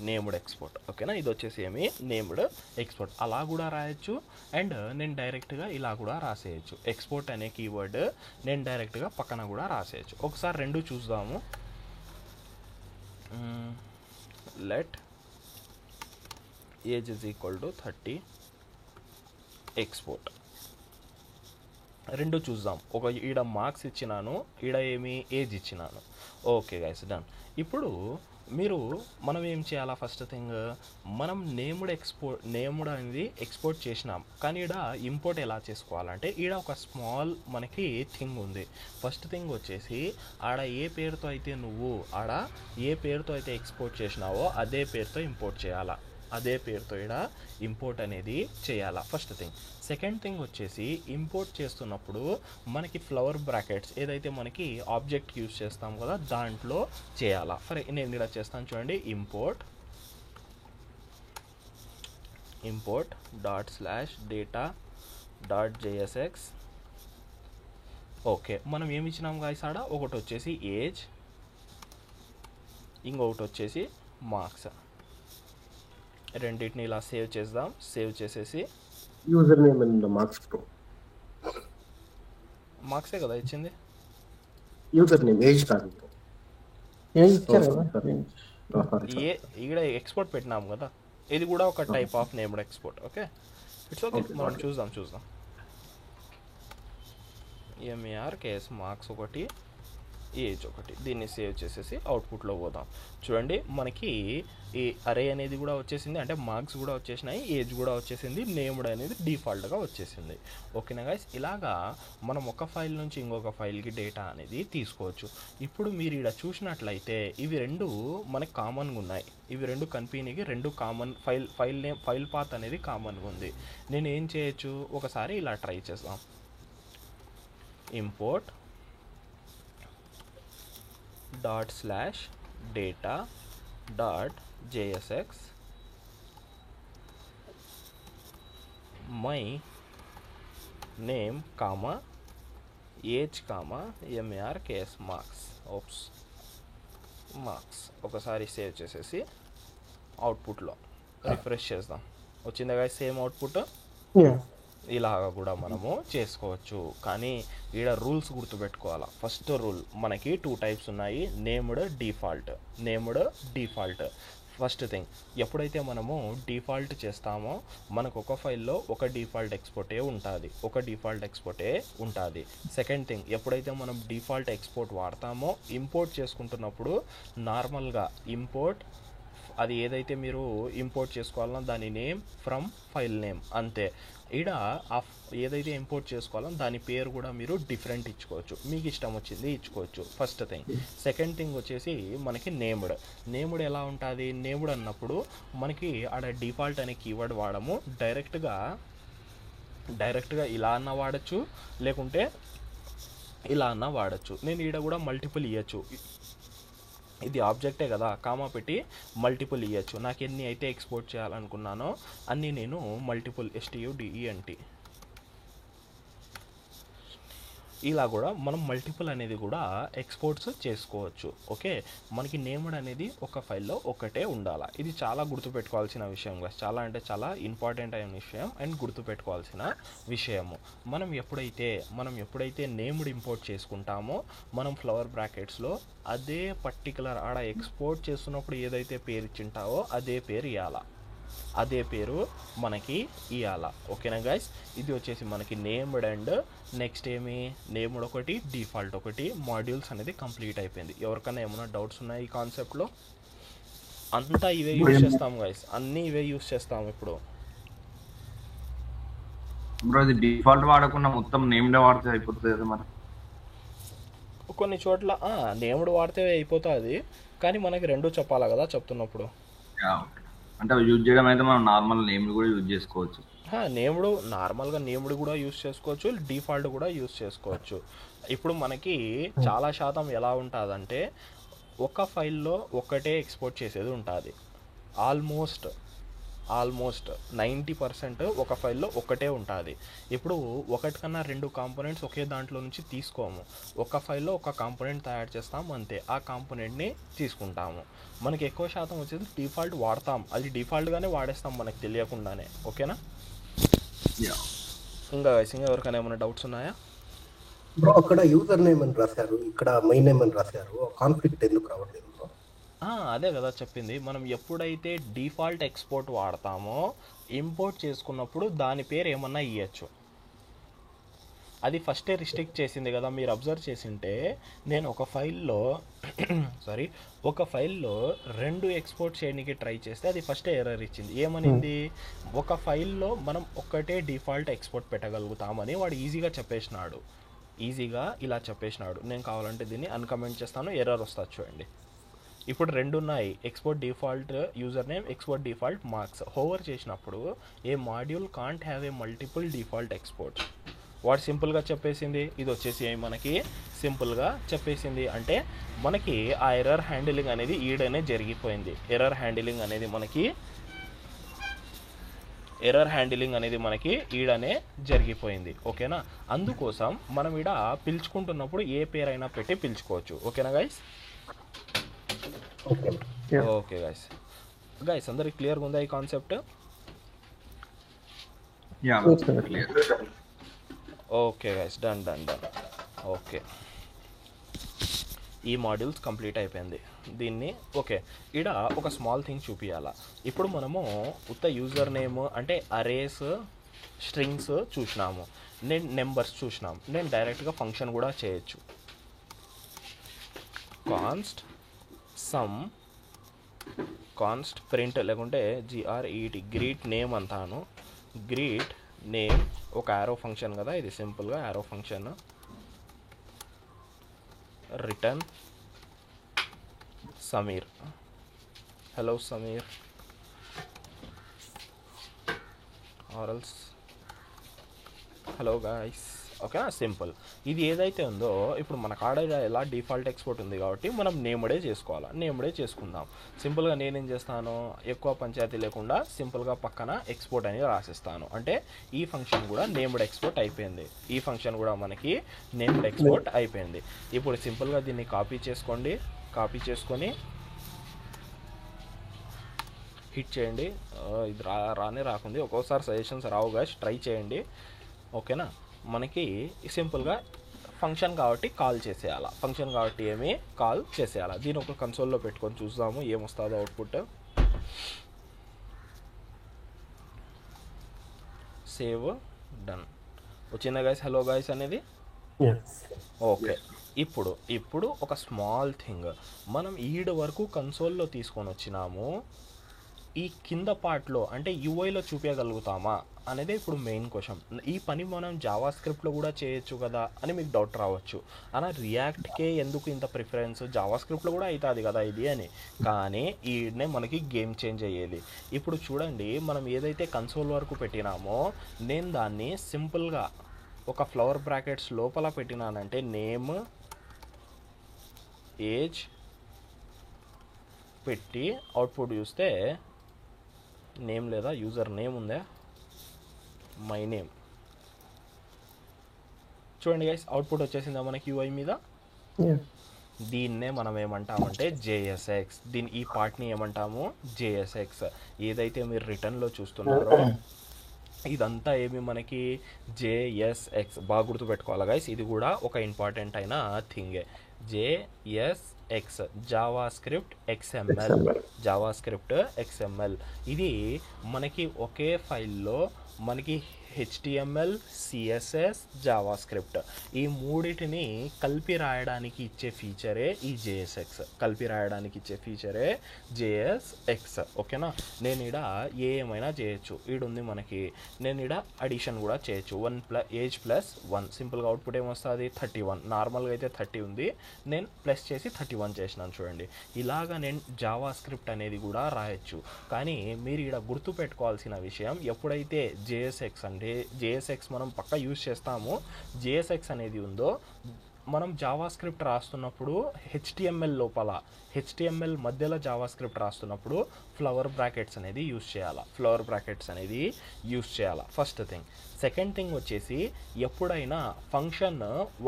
నేమ్డ్ ఎక్స్పోర్ట్. ఓకేనా? ఇది వచ్చేసి నేమ్డ్ ఎక్స్పోర్ట్. అలా కూడా రాయొచ్చు, అండ్ నేను డైరెక్ట్గా ఇలా కూడా రాసేయచ్చు. ఎక్స్పోర్ట్ అనే కీవర్డ్ నేను డైరెక్ట్గా పక్కన కూడా రాసేయచ్చు. ఒకసారి 2 చూద్దాము. Let age is equal to 30 export. 2 చూద్దాం. ఈడ మార్క్స్ ఇచ్చినాను, ఈడ ఏజ్ ఇచ్చినాను. Okay guys, done. ఇప్పుడు మనం ఏం చేయాలా? ఫస్ట్ థింగ్, మనం నేమ్డ్ అనేది ఎక్స్పోర్ట్ చేసినాం, కానీ ఈడ ఇంపోర్ట్ ఎలా చేసుకోవాలంటే ఈడ ఒక స్మాల్ మనకి థింగ్ ఉంది. ఫస్ట్ థింగ్ వచ్చేసి ఆడ ఏ పేరుతో అయితే ఎక్స్పోర్ట్ చేసినావో అదే పేరుతో ఇంపోర్ట్ చేయాలా. అదే పేరుతో ఈడ ఇంపోర్ట్ అనేది చేయాలా, ఫస్ట్ థింగ్. సెకండ్ థింగ్ వచ్చేసి ఇంపోర్ట్ చేస్తున్నప్పుడు మనకి ఫ్లవర్ బ్రాకెట్స్ ఏదైతే మనకి ఆబ్జెక్ట్ యూజ్ చేస్తాం కదా దాంట్లో చేయాలా. నేను ఇలా చేస్తాను చూడండి. Import ./data.jsx. ఓకే, మనం ఏమి ఇచ్చినాం గాయ్స్ ఆడ? ఒకటి వచ్చేసి ఏజ్, ఇంకొకటి వచ్చేసి మార్క్స్. రెండింటిని ఇలా సేవ్ చేద్దాం. సేవ్ చేసేసి యూజర్ నేమ్ అండ్ మార్క్సే కదా ఇచ్చింది. యూజర్ నేమ్, ఏజ్ కాదు. ఇక్కడ ఎక్స్పోర్ట్ పెట్టినాము కదా, ఇది కూడా ఒక type of named export. Okay, it's okay. మనం చూద్దాం. MERKS మార్క్స్ ఒకటి, ఏజ్ ఒకటి. దీన్ని సేవ్ చేసేసి అవుట్పుట్లో పోదాం. చూడండి మనకి ఈ అరే అనేది కూడా వచ్చేసింది, అంటే మార్క్స్ కూడా వచ్చేసినాయి, ఏజ్ కూడా వచ్చేసింది, నేమ్డ్ అనేది డిఫాల్ట్గా వచ్చేసింది. ఓకేనా గైస్? ఇలాగా మనం ఒక ఫైల్ నుంచి ఇంకొక ఫైల్కి డేటా అనేది తీసుకోవచ్చు. ఇప్పుడు మీరు ఇక్కడ చూసినట్లయితే ఇవి 2 మనకి కామన్గా ఉన్నాయి. ఇవి 2 కంపెనీకి 2 కామన్ ఫైల్ పాత్ అనేది కామన్గా ఉంది. నేను ఏం చేయొచ్చు? ఒకసారి ఇలా ట్రై చేద్దాం. Import ./data.jsx my name, age, MERKS marks. ఒకసారి సేవ్ చేసేసి అవుట్పుట్లో రిఫ్రెష్ చేద్దాం. వచ్చిందా గాయ్స్ సేమ్ అవుట్పుట్? ఇలాగా కూడా మనము చేసుకోవచ్చు. కానీ ఈడ రూల్స్ గుర్తుపెట్టుకోవాలా. ఫస్ట్ రూల్, మనకి 2 టైప్స్ ఉన్నాయి, నేమ్డ్, డిఫాల్ట్. ఫస్ట్ థింగ్, ఎప్పుడైతే మనము డిఫాల్ట్ చేస్తామో మనకు ఒక ఫైల్లో ఒక డిఫాల్ట్ ఎక్స్పోర్టే ఉంటుంది. సెకండ్ థింగ్, ఎప్పుడైతే మనం డిఫాల్ట్ ఎక్స్పోర్ట్ వాడతామో ఇంపోర్ట్ చేసుకుంటున్నప్పుడు నార్మల్గా ఇంపోర్ట్ అది ఏదైతే మీరు ఇంపోర్ట్ చేసుకోవాలన్నా దాని నేమ్ ఫ్రమ్ ఫైల్ నేమ్ అంతే. ఈడ ఏదైతే ఇంపోర్ట్ చేసుకోవాలో దాని పేరు కూడా మీరు డిఫరెంట్ ఇచ్చుకోవచ్చు, మీకు ఇష్టం వచ్చింది ఇచ్చుకోవచ్చు. First thing. సెకండ్ థింగ్ వచ్చేసి మనకి నేమ్డ్ ఎలా ఉంటుంది? నేమ్డ్ అన్నప్పుడు మనకి ఆడ డిఫాల్ట్ అనే కీవర్డ్ వాడము, డైరెక్ట్గా ఇలా అన్న వాడచ్చు, లేకుంటే ఇలా అన్న వాడచ్చు. నేను ఈడ కూడా మల్టిపుల్ ఇవ్వచ్చు, ఇది ఆబ్జెక్టే కదా, కామా పెట్టి మల్టిపుల్ ఇవ్వచ్చు. నాకు ఎన్ని అయితే ఎక్స్పోర్ట్ చేయాలనుకున్నానో అన్నీ నేను మల్టిపుల్ STUDENT ఇలా కూడా మనం మల్టిపుల్ అనేది కూడా ఎక్స్పోర్ట్స్ చేసుకోవచ్చు. ఓకే, మనకి నేమ్డ్ అనేది ఒక ఫైల్లో ఒకటే ఉండాలి. ఇది చాలా గుర్తుపెట్టుకోవాల్సిన విషయం కదా, చాలా అంటే చాలా ఇంపార్టెంట్ అయిన విషయం అండ్ గుర్తుపెట్టుకోవాల్సిన విషయము. మనం ఎప్పుడైతే నేమ్డ్ ఇంపోర్ట్ చేసుకుంటామో మనం ఫ్లవర్ బ్రాకెట్స్లో అదే పర్టికులర్ ఆడ ఎక్స్పోర్ట్ చేస్తున్నప్పుడు ఏదైతే పేరు ఇచ్చింటావో అదే పేరు ఇవ్వాలా, అదే పేరు మనకి ఇవ్వాలా. ఓకేనా గైస్, ఇది వచ్చేసి మనకి నేమ్డ్ అండ్ నెక్స్ట్ ఏమి నేమ్డ్ ఒకటి, డిఫాల్ట్ ఒకటి, మాడ్యూల్స్ అనేది కంప్లీట్ అయిపోయింది. ఎవరికైనా ఏమైనా డౌట్స్ ఉన్నాయి ఈ కాన్సెప్ట్లో? అంతా ఇవే యూజ్ చేస్తాం గైస్, అన్నీ ఇవే యూజ్ చేస్తాం. ఇప్పుడు బ్రో ఇది డిఫాల్ట్ వాడకుండా మొత్తం నేమ్డే వాడితే అయిపోతుంది కదా మరి? కొన్ని చోట్ల నేమ్డ్ వాడితే అయిపోతుంది, కానీ మనకి రెండు చెప్పాలి కదా చెప్తున్నప్పుడు. అంటే యూజ్ చేయడం అయితే మనం నార్మల్ నేమ్ కూడా యూజ్ చేసుకోవచ్చు. నేమ్డ్ నార్మల్గా నేమ్డ్ కూడా యూజ్ చేసుకోవచ్చు, డిఫాల్ట్ కూడా యూజ్ చేసుకోవచ్చు. ఇప్పుడు మనకి చాలా శాతం ఎలా ఉంటుందంటే ఒక ఫైల్లో ఒకటే ఎక్స్పోర్ట్ చేసేది ఉంటుంది. ఆల్మోస్ట్ 90% ఒక ఫైల్లో ఒకటే ఉంటుంది. ఇప్పుడు ఒకటి కన్నా రెండు కాంపోనెంట్స్ ఒకే దాంట్లో నుంచి తీసుకోము, ఒక ఫైల్లో ఒక కాంపోనెంట్ తయారు చేస్తాం అంతే, ఆ కాంపోనెంట్ని తీసుకుంటాము. మనకి ఎక్కువ శాతం వచ్చేది డిఫాల్ట్ వాడతాం, అది డిఫాల్ట్గానే వాడేస్తాం మనకు తెలియకుండానే. ఓకేనా? ఇంకా ఎవరికైనా ఏమైనా డౌట్స్ ఉన్నాయా? బ్రో అక్కడ యూజర్ నేమ్ అని రాశారు, ఇక్కడ మై నేమ్ అని రాశారు, కాన్ఫ్లిక్ట్ ఎందుకు రావట్లేదు బ్రో? అదే కదా చెప్పింది, మనం ఎప్పుడైతే డిఫాల్ట్ ఎక్స్పోర్ట్ వాడతామో ఇంపోర్ట్ చేసుకున్నప్పుడు దాని పేరు ఏమన్నా ఇవ్వచ్చు. అది ఫస్టే రిస్ట్రిక్ట్ చేసింది కదా, మీరు అబ్జర్వ్ చేసింటే నేను ఒక ఫైల్లో రెండు ఎక్స్పోర్ట్ చేయడానికి ట్రై చేస్తే అది ఫస్టే ఎర్రర్ ఇచ్చింది. ఏమనింది? ఒక ఫైల్లో మనం ఒక్కటే డిఫాల్ట్ ఎక్స్పోర్ట్ పెట్టగలుగుతామని వాడు ఈజీగా ఇలా చెప్పేసినాడు. నేను కావాలంటే దీన్ని అన్కమెంట్ చేస్తాను, ఎర్రర్ వస్తుంది చూడండి. ఇప్పుడు రెండు ఉన్నాయి, export default user name, export default marks. Hover చేసినప్పుడు a module can't have a multiple default exports. వాడు సింపుల్గా చెప్పేసింది, ఇది వచ్చేసి మనకి సింపుల్గా చెప్పేసింది. అంటే మనకి ఆ ఎర్రర్ హ్యాండిలింగ్ అనేది ఈడనే జరిగిపోయింది. ఎర్రర్ హ్యాండిలింగ్ అనేది మనకి ఈడనే జరిగిపోయింది. ఓకేనా? అందుకోసం మనం ఈడ పిలుచుకుంటున్నప్పుడు ఏ పేరైనా పెట్టి పిలుచుకోవచ్చు. ఓకేనా గైస్? ఓకే గైస్ అందరికి క్లియర్గా ఉందా ఈ concept? Okay guys, done. Okay, ఈ మాడ్యూల్స్ కంప్లీట్ అయిపోయింది. దీన్ని ఓకే, ఈడ ఒక స్మాల్ థింగ్ చూపించాలా. ఇప్పుడు మనము ఉత్త యూజర్ నేమ్ అంటే అరేస్, స్ట్రింగ్స్ చూసినాము, నేను నెంబర్స్ చూసినాం, నేను డైరెక్ట్గా ఫంక్షన్ కూడా చేయొచ్చు. కాన్స్ట్ ప్రింట్ లేకుంటే గ్రీట్ నేమ్ అంటాను. గ్రీట్ నేమ్ ఒక యారో ఫంక్షన్ కదా, ఇది సింపుల్గా arrow function. Return Sameer, hello Sameer, or else hello guys. ఓకేనా? సింపుల్. ఇది ఏదైతే ఉందో ఇప్పుడు మన కాడ ఎలా డిఫాల్ట్ ఎక్స్పోర్ట్ ఉంది కాబట్టి మనం నేమ్డే చేసుకుందాం. సింపుల్గా నేనేం చేస్తాను, ఎక్కువ పంచాయతీ లేకుండా సింపుల్గా పక్కన ఎక్స్పోర్ట్ అని రాసిస్తాను. అంటే ఈ ఫంక్షన్ కూడా నేమ్డ్ ఎక్స్పోర్ట్ అయిపోయింది, ఈ ఫంక్షన్ కూడా మనకి నేమ్డ్ ఎక్స్పోర్ట్ అయిపోయింది. ఇప్పుడు సింపుల్గా దీన్ని కాపీ చేసుకొని హిట్ చేయండి. ఇది రాకుంది, ఒక్కోసారి సజెషన్స్ రావు గాయ్స్, ట్రై చేయండి. ఓకేనా? మనకి సింపుల్గా ఫంక్షన్ కాబట్టి కాల్ చేసేయాలా. దీని ఒక కన్సోల్లో పెట్టుకొని చూద్దాము ఏమొస్తుందో అవుట్పుట్. సేవ్, డన్ వచ్చిందా గైస్? హలో గైస్ అనేది ఓకే. ఇప్పుడు ఒక స్మాల్ థింగ్ మనం ఈడ వరకు కన్సోల్‌లో తీసుకొనొచ్చినాము. ఈ కింద పార్ట్‌లో అంటే యూఐలో చూపియగలుగుతామా అనేదే ఇప్పుడు మెయిన్ క్వెషన్. ఈ పని మనం జావా స్క్రిప్ట్‌లో కూడా చేయొచ్చు కదా అని మీకు డౌట్ రావచ్చు. అలా రియాక్ట్‌కే ఎందుకు ఇంత ప్రిఫరెన్స్, జావా స్క్రిప్ట్‌లో కూడా అయితాది కదా ఇది అని. కానీ ఈడనే మనకి గేమ్ చేంజ్ అయ్యేది. ఇప్పుడు చూడండి మనం ఏదైతే కన్సోల్ వరకు పెట్టినామో నేను దాన్ని సింపుల్‌గా ఒక ఫ్లవర్ బ్రాకెట్స్ లోపల పెట్టినానంటే నేమ్, ఏజ్ పెట్టి అవుట్పుట్ చూస్తే నేమ్ లేదా యూజర్ నేమ్ ఉందా, మై నేమ్. చూడండి గైస్, అవుట్పుట్ వచ్చేసిందా మనకి యూఐ మీద. దీన్నే మనం ఏమంటామంటే జేఎస్ఎక్స్. ఈ పార్ట్ని ఏమంటాము జేఎస్ఎక్స్. ఏదైతే మీరు రిటర్న్లో చూస్తున్నారో ఇదంతా ఏమి మనకి జేఎస్ఎక్స్. బాగా గుర్తుపెట్టుకోవాలి గైస్, ఇది కూడా ఒక ఇంపార్టెంట్ అయిన థింగే. JSX JavaScript XML. JavaScript XML ఇది మనకి ఒకే ఫైల్లో మనకి హెచ్టిఎంఎల్, సిఎస్ఎస్, జావా స్క్రిప్ట్ ఈ మూడిటిని కలిపి రాయడానికి ఇచ్చే ఫీచరే ఈ జేఎస్ఎక్స్. కలిపి రాయడానికి ఇచ్చే ఫీచరే జేఎస్ఎక్స్. ఓకేనా. నేను ఇక్కడ ఏమైనా చేయొచ్చు. ఈడుంది మనకి, నేను ఇక్కడ అడిషన్ కూడా చేయొచ్చు. ఏజ్ ప్లస్ 1 సింపుల్గా అవుట్పుట్ ఏమొస్తుంది 31. నార్మల్గా అయితే 30 ఉంది, నేను ప్లస్ చేసి 31 చేసినాను. చూడండి ఇలాగా నేను జావా స్క్రిప్ట్ అనేది కూడా రాయొచ్చు. కానీ మీరు ఇక్కడ గుర్తుపెట్టుకోవాల్సిన విషయం, ఎప్పుడైతే జేఎస్ఎక్స్ అంటే జేఎస్ఎక్స్ మనం పక్కా యూజ్ చేస్తామో, జేఎస్ఎక్స్ అనేది ఉందో మనం జావా స్క్రిప్ట్ రాస్తున్నప్పుడు హెచ్టిఎంఎల్ లోపల, హెచ్టిఎంఎల్ మధ్యలో జావా స్క్రిప్ట్ రాస్తున్నప్పుడు ఫ్లవర్ బ్రాకెట్స్ అనేది యూజ్ చేయాలి. ఫ్లవర్ బ్రాకెట్స్ అనేది యూజ్ చేయాలి ఫస్ట్ థింగ్. సెకండ్ థింగ్ వచ్చేసి, ఎప్పుడైనా ఫంక్షన్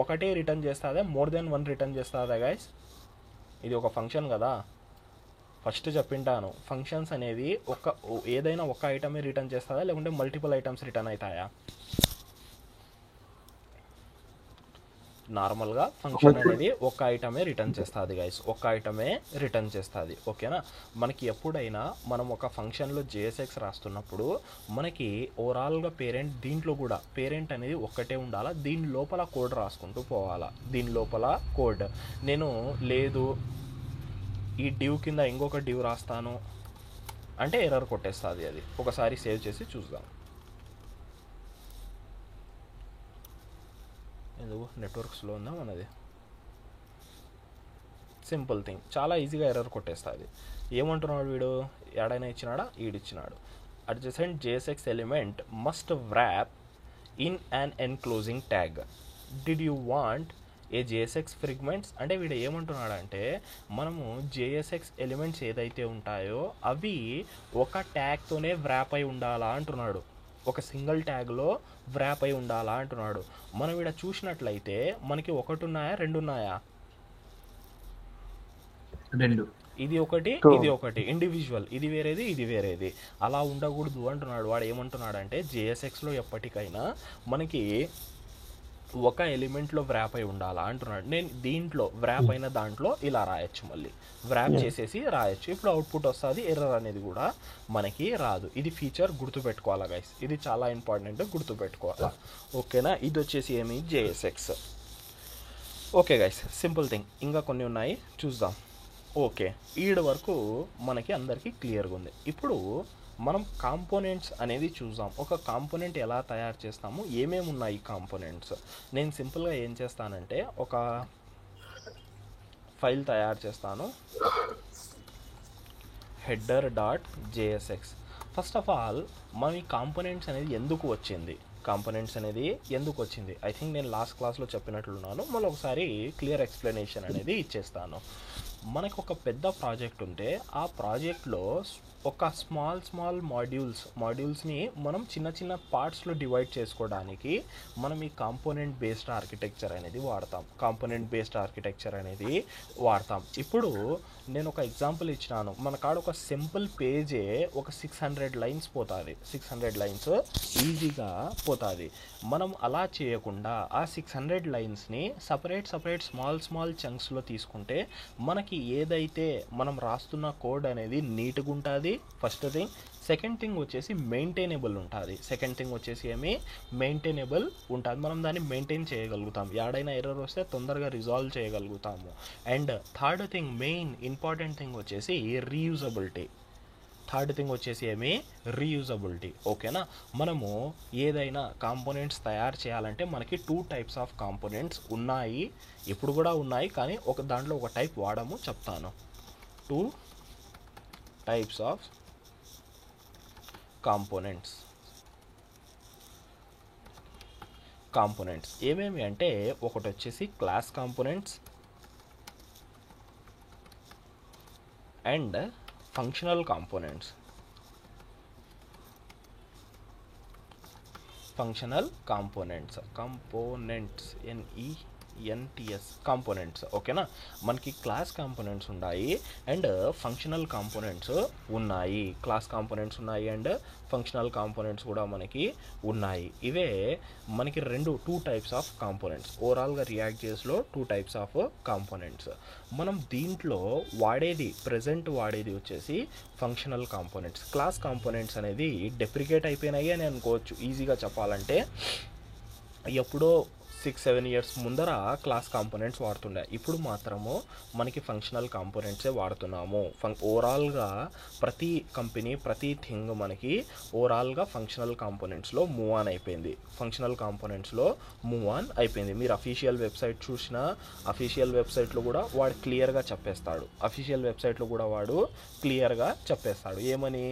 ఒకటే రిటర్న్ చేస్తుందా, మోర్ దెన్ 1 రిటర్న్ చేస్తుందా గైస్? ఇది ఒక ఫంక్షన్ కదా, ఫస్ట్ చెప్పింటాను. ఫంక్షన్స్ అనేది ఏదైనా ఒక ఐటమే రిటర్న్ చేస్తుందా లేకుంటే మల్టిపుల్ ఐటమ్స్ రిటర్న్ అవుతాయా? నార్మల్గా ఫంక్షన్ అనేది ఒక ఐటమే రిటర్న్ చేస్తుంది గైస్, ఒక ఐటమే రిటర్న్ చేస్తుంది. ఓకేనా. మనకి ఎప్పుడైనా మనం ఒక ఫంక్షన్లో జేఎస్ఎక్స్ రాస్తున్నప్పుడు మనకి ఓవరాల్గా పేరెంట్, దీంట్లో కూడా పేరెంట్ అనేది ఒక్కటే ఉండాలా, దీని లోపల కోడ్ రాసుకుంటూ పోవాలా. దీని లోపల కోడ్ నేను లేదు ఈ డివ్ కింద ఇంకొక డివ్ రాస్తాను అంటే ఎర్రర్ కొట్టేస్తుంది అది. ఒకసారి సేవ్ చేసి చూద్దాం. ఎందుకు నెట్వర్క్ స్లో ఉందా మనది? సింపుల్ థింగ్, చాలా ఈజీగా ఎర్రర్ కొట్టేస్తుంది. ఏమంటున్నాడు వీడు, ఎడైనా ఇచ్చినాడా, ఈడిచ్చినాడు. Adjacent JSX element must wrap in an enclosing tag. Did you want a JSX fragments అంటే వీడు ఏమంటున్నాడంటే, మనము జేఎస్ఎక్స్ ఎలిమెంట్స్ ఏదైతే ఉంటాయో అవి ఒక ట్యాగ్తోనే వ్రాప్ అయి ఉండాలా అంటున్నాడు. ఒక సింగిల్ ట్యాగ్లో వ్రాప్ అయి ఉండాలా అంటున్నాడు. మనం ఇక్కడ చూసినట్లయితే మనకి 1 ఉన్నాయా 2 ఉన్నాయా? 2. ఇది ఒకటి ఇది ఒకటి ఇండివిజువల్, ఇది వేరేది ఇది వేరేది. అలా ఉండకూడదు అంటున్నాడు. వాడు ఏమంటున్నాడంటే జేఎస్ఎక్స్లో ఎప్పటికైనా మనకి ఒక ఎలిమెంట్లో వ్రాప్ అయి ఉండాలా అంటున్నాడు. నేను దీంట్లో వ్రాప్ అయిన దాంట్లో ఇలా రాయొచ్చు, మళ్ళీ వ్రాప్ చేసేసి రాయొచ్చు. ఇప్పుడు అవుట్పుట్ వస్తుంది, ఎర్రర్ అనేది కూడా మనకి రాదు. ఇది ఫీచర్ గుర్తుపెట్టుకోవాలా గైస్, ఇది చాలా ఇంపార్టెంట్, గుర్తుపెట్టుకోవాలా. ఓకేనా. ఇది వచ్చేసి ఏమి JSX. Okay guys, simple thing. ఇంకా కొన్ని ఉన్నాయి చూద్దాం. ఓకే, ఈడ వరకు మనకి అందరికీ క్లియర్గా ఉంది. ఇప్పుడు మనం కాంపోనెంట్స్ అనేది చూద్దాం. ఒక కాంపోనెంట్ ఎలా తయారు చేస్తాము, ఏమేమి ఉన్నాయి కాంపోనెంట్స్. నేను సింపుల్గా ఏం చేస్తానంటే ఒక ఫైల్ తయారు చేస్తాను, header.jsx. ఫస్ట్ ఆఫ్ ఆల్ మనం ఈ కాంపోనెంట్స్ అనేది ఎందుకు వచ్చింది, ఐ థింక్ నేను లాస్ట్ క్లాస్లో చెప్పినట్లున్నాను. మళ్ళీ ఒకసారి క్లియర్ ఎక్స్ప్లెనేషన్ అనేది ఇచ్చేస్తాను. మనకు ఒక పెద్ద ప్రాజెక్ట్ ఉంటే ఆ ప్రాజెక్ట్లో ఒక స్మాల్ మాడ్యూల్స్ని మనం చిన్న చిన్న పార్ట్స్లో డివైడ్ చేసుకోవడానికి మనం ఈ కాంపోనెంట్ బేస్డ్ ఆర్కిటెక్చర్ అనేది వాడతాం. ఇప్పుడు నేను ఒక ఎగ్జాంపుల్ ఇచ్చినాను. మన కాడ ఒక సింపుల్ పేజే ఒక 600 లైన్స్ పోతుంది, 600 లైన్స్ ఈజీగా పోతుంది. మనం అలా చేయకుండా ఆ 600 లైన్స్ని సపరేట్ స్మాల్ చంక్స్లో తీసుకుంటే మనకి ఏదైతే మనం రాస్తున్న కోడ్ అనేది నీట్గా ఉంటుంది ఫస్ట్ థింగ్. సెకండ్ థింగ్ వచ్చేసి మెయింటైనబుల్ ఉంటుంది. సెకండ్ థింగ్ వచ్చేసి మెయింటైనబుల్ ఉంటుంది, మనం దాన్ని మెయింటైన్ చేయగలుగుతాం, ఏడైనా ఎర్రర్ వస్తే తొందరగా రిజాల్వ్ చేయగలుగుతాము. And third thing, main important thing వచ్చేసి రీయూజబిలిటీ. థర్డ్ థింగ్ వచ్చేసి రీయూజబిలిటీ. ఓకేనా, మనము ఏదైనా కాంపోనెంట్స్ తయారు చేయాలంటే మనకి 2 టైప్స్ ఆఫ్ కాంపోనెంట్స్ ఉన్నాయి, ఇప్పుడు కూడా ఉన్నాయి, కానీ దాంట్లో ఒక టైప్ వాడము, చెప్తాను. 2 టైప్స్ ఆఫ్ కాంపోనెంట్స్ ఏమేమి అంటే, ఒకటి వచ్చేసి class components and functional components. Components ఓకేనా. మనకి క్లాస్ కాంపోనెంట్స్ ఉన్నాయి అండ్ ఫంక్షనల్ కాంపోనెంట్స్ ఉన్నాయి. క్లాస్ కాంపోనెంట్స్ ఉన్నాయి అండ్ ఫంక్షనల్ కాంపోనెంట్స్ కూడా మనకి ఉన్నాయి. ఇవే మనకి 2 టైప్స్ ఆఫ్ కాంపోనెంట్స్. ఓవరాల్గా రియాక్ట్ జేఎస్లో 2 టైప్స్ ఆఫ్ కాంపోనెంట్స్. మనం దీంట్లో ప్రెజెంట్ వాడేది వచ్చేసి ఫంక్షనల్ కాంపోనెంట్స్. క్లాస్ కాంపోనెంట్స్ అనేది డెప్రికేట్ అయిపోయినాయి అని అనుకోవచ్చు ఈజీగా చెప్పాలంటే. ఎప్పుడో 6-7 ఇయర్స్ ముందర క్లాస్ కాంపోనెంట్స్ వాడుతుండే, ఇప్పుడు మాత్రము మనకి ఫంక్షనల్ కాంపోనెంట్సే వాడుతున్నాము. ఓవరాల్గా ప్రతి కంపెనీ ప్రతి థింగ్ మనకి ఓవరాల్గా ఫంక్షనల్ కాంపోనెంట్స్లో మూవ్ ఆన్ అయిపోయింది. మీరు అఫీషియల్ వెబ్సైట్ చూసినా, అఫీషియల్ వెబ్సైట్లో కూడా వాడు క్లియర్గా చెప్పేస్తాడు. ఏమని,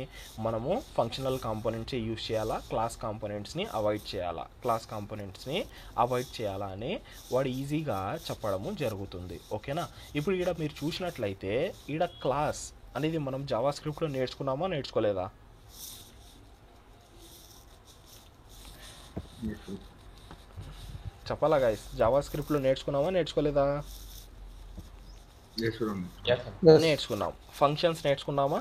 మనము ఫంక్షనల్ కాంపోనెంట్సే యూజ్ చేయాలా, క్లాస్ కాంపోనెంట్స్ని అవాయిడ్ చేయాలా అని వాడు ఈజీగా చెప్పడము జరుగుతుంది. ఓకేనా, ఇప్పుడు ఇక్కడ మీరు చూసినట్లయితే ఇక్కడ క్లాస్ అనేది మనం జావా స్క్రిప్ట్లో నేర్చుకోలేదా? చెప్పాలా గైస్, జావా స్క్రిప్ట్లో నేర్చుకోలేదా? నేర్చుకున్నాం. ఫంక్షన్స్ నేర్చుకున్నాం.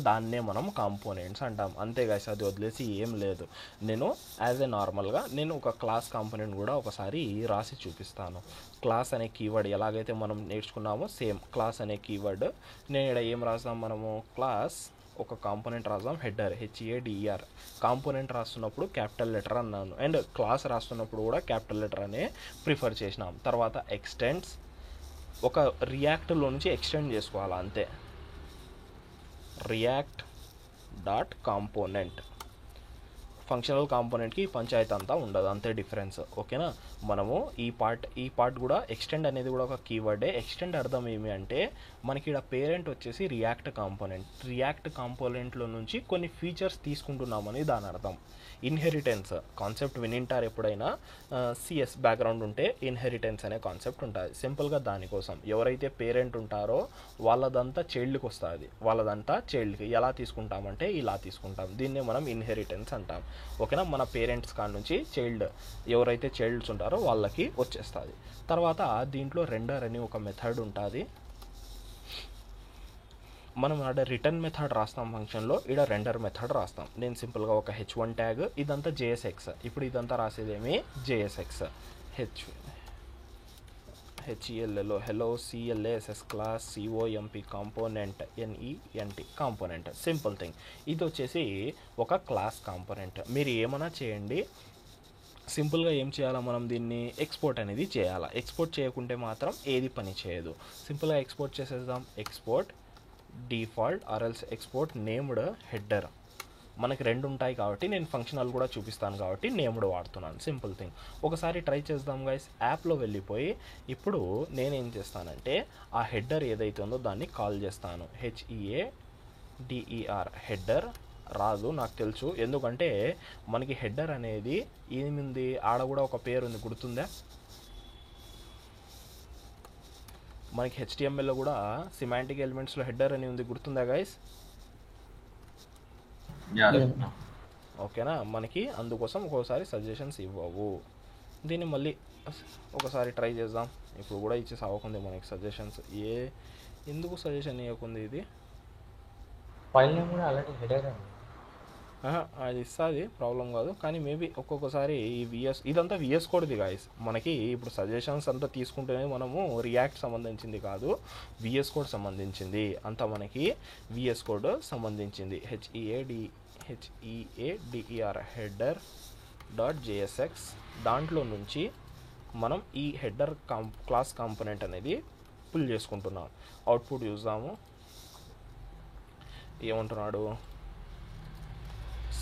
దాన్నే మనం కాంపోనెంట్స్ అంటాం. అంతే గైస్, అది వదిలేసి ఏం లేదు. నేను నార్మల్గా ఒక క్లాస్ కాంపోనెంట్ కూడా ఒకసారి రాసి చూపిస్తాను. క్లాస్ అనే కీవర్డ్ ఎలాగైతే మనం నేర్చుకున్నామో సేమ్ క్లాస్ అనే కీవర్డ్ నేను ఇక్కడ ఏం రాస్తాం, మనము క్లాస్ ఒక కాంపోనెంట్ రాద్దాం, హెడర్ HEADER. కాంపోనెంట్ రాస్తున్నప్పుడు క్యాపిటల్ లెటర్ అన్నాను అండ్ క్లాస్ రాస్తున్నప్పుడు కూడా క్యాపిటల్ లెటర్ అనే ప్రిఫర్ చేసినాం. తర్వాత ఎక్స్టెండ్స్, ఒక రియాక్ట్లో నుంచి ఎక్స్టెండ్ చేసుకోవాలి అంతే. react.component. ఫంక్షనల్ కాంపోనెంట్కి పంచాయతీ అంతా ఉండదు, అంతే డిఫరెన్స్. ఓకేనా, మనము ఈ పార్ట్ కూడా ఎక్స్టెండ్ అనేది కూడా ఒక కీవర్డే. ఎక్స్టెండ్ అర్థం ఏమి అంటే, మనకి ఇక్కడ పేరెంట్ వచ్చేసి రియాక్ట్ కాంపోనెంట్లో నుంచి కొన్ని ఫీచర్స్ తీసుకుంటున్నామని దాని అర్థం. ఇన్హెరిటెన్స్ కాన్సెప్ట్ వినింటారు ఎప్పుడైనా, సిఎస్ బ్యాక్గ్రౌండ్ ఉంటే ఇన్హెరిటెన్స్ అనే కాన్సెప్ట్ ఉంటుంది. సింపుల్గా దానికోసం ఎవరైతే పేరెంట్ ఉంటారో వాళ్ళదంతా చైల్డ్కి వస్తుంది, ఎలా తీసుకుంటామంటే ఇలా తీసుకుంటాం. దీన్నే మనం ఇన్హెరిటెన్స్ అంటాం. ఓకేనా, మన పేరెంట్స్ కాడ నుంచి ఎవరైతే చైల్డ్స్ ఉంటారో వాళ్ళకి వచ్చేస్తుంది. తర్వాత దీంట్లో రెండర్ అని ఒక మెథడ్ ఉంటుంది. మనం ఆడ రిటర్న్ మెథడ్ రాస్తాం ఫంక్షన్లో, ఇక్కడ రెండర్ మెథడ్ రాస్తాం. నేను సింపుల్గా ఒక H1 ట్యాగ్, ఇదంతా JSX. ఇప్పుడు ఇదంతా రాసేదేమి JSX. HELLO hello CLASS class COMP component NENT component. Simple thing. ఇది వచ్చేసి ఒక క్లాస్ కాంపోనెంట్. మీరు ఏమైనా చేయండి, సింపుల్గా ఏం చేయాలా, మనం దీన్ని ఎక్స్పోర్ట్ అనేది చేయాలా. ఎక్స్పోర్ట్ చేయకుంటే మాత్రం ఏది పని చేయదు. సింపుల్గా ఎక్స్పోర్ట్ చేసేద్దాం. Export default or else export named header. మనకి 2 ఉంటాయి కాబట్టి నేను ఫంక్షనల్ కూడా చూపిస్తాను కాబట్టి నేమ్డ్ వాడుతున్నాను. Simple thing. ఒకసారి ట్రై చేద్దాం గైస్. యాప్లో వెళ్ళిపోయి ఇప్పుడు నేనేం చేస్తానంటే ఆ హెడర్ ఏదైతే ఉందో దాన్ని కాల్ చేస్తాను. HEADER హెడర్ రాదు నాకు తెలుసు, ఎందుకంటే మనకి హెడర్ అనేది ఏముంది, ఆడ కూడా ఒక పేరు ఉంది, గుర్తుందా? మనకి HTMLలో కూడా సిమాంటిక్ ఎలిమెంట్స్లో హెడర్ అని ఉంది, గుర్తుందా గైస్? ఓకేనా, మనకి అందుకోసం ఒక్కోసారి సజెషన్స్ ఇవ్వవు. దీన్ని మళ్ళీ ఒకసారి ట్రై చేద్దాం. ఇప్పుడు కూడా ఇచ్చేసి అవ్వకుంది మనకి సజెషన్స్. ఎందుకు సజెషన్ ఇవ్వకుంది? ఇది ఫైల్ నేమ్ కూడా అలాంటి హెడర్ అది ఇస్తుంది, ప్రాబ్లం కాదు. కానీ మేబీ ఒక్కొక్కసారి ఈ ఇదంతా విఎస్ కోడ్ది గాయస్. మనకి ఇప్పుడు సజెషన్స్ అంతా తీసుకుంటేనే మనము రియాక్ట్ సంబంధించింది కాదు, విఎస్ కోడ్ సంబంధించింది అంతా. మనకి విఎస్ కోడ్ సంబంధించింది. హెచ్ఈఏడిఈఆర్ హెడర్ .jsx దాంట్లో నుంచి మనం ఈ హెడర్ క్లాస్ కాంపోనెంట్ అనేది పుల్ చేసుకుంటున్నాం. అవుట్పుట్ చూద్దాము ఏమంటున్నాడు.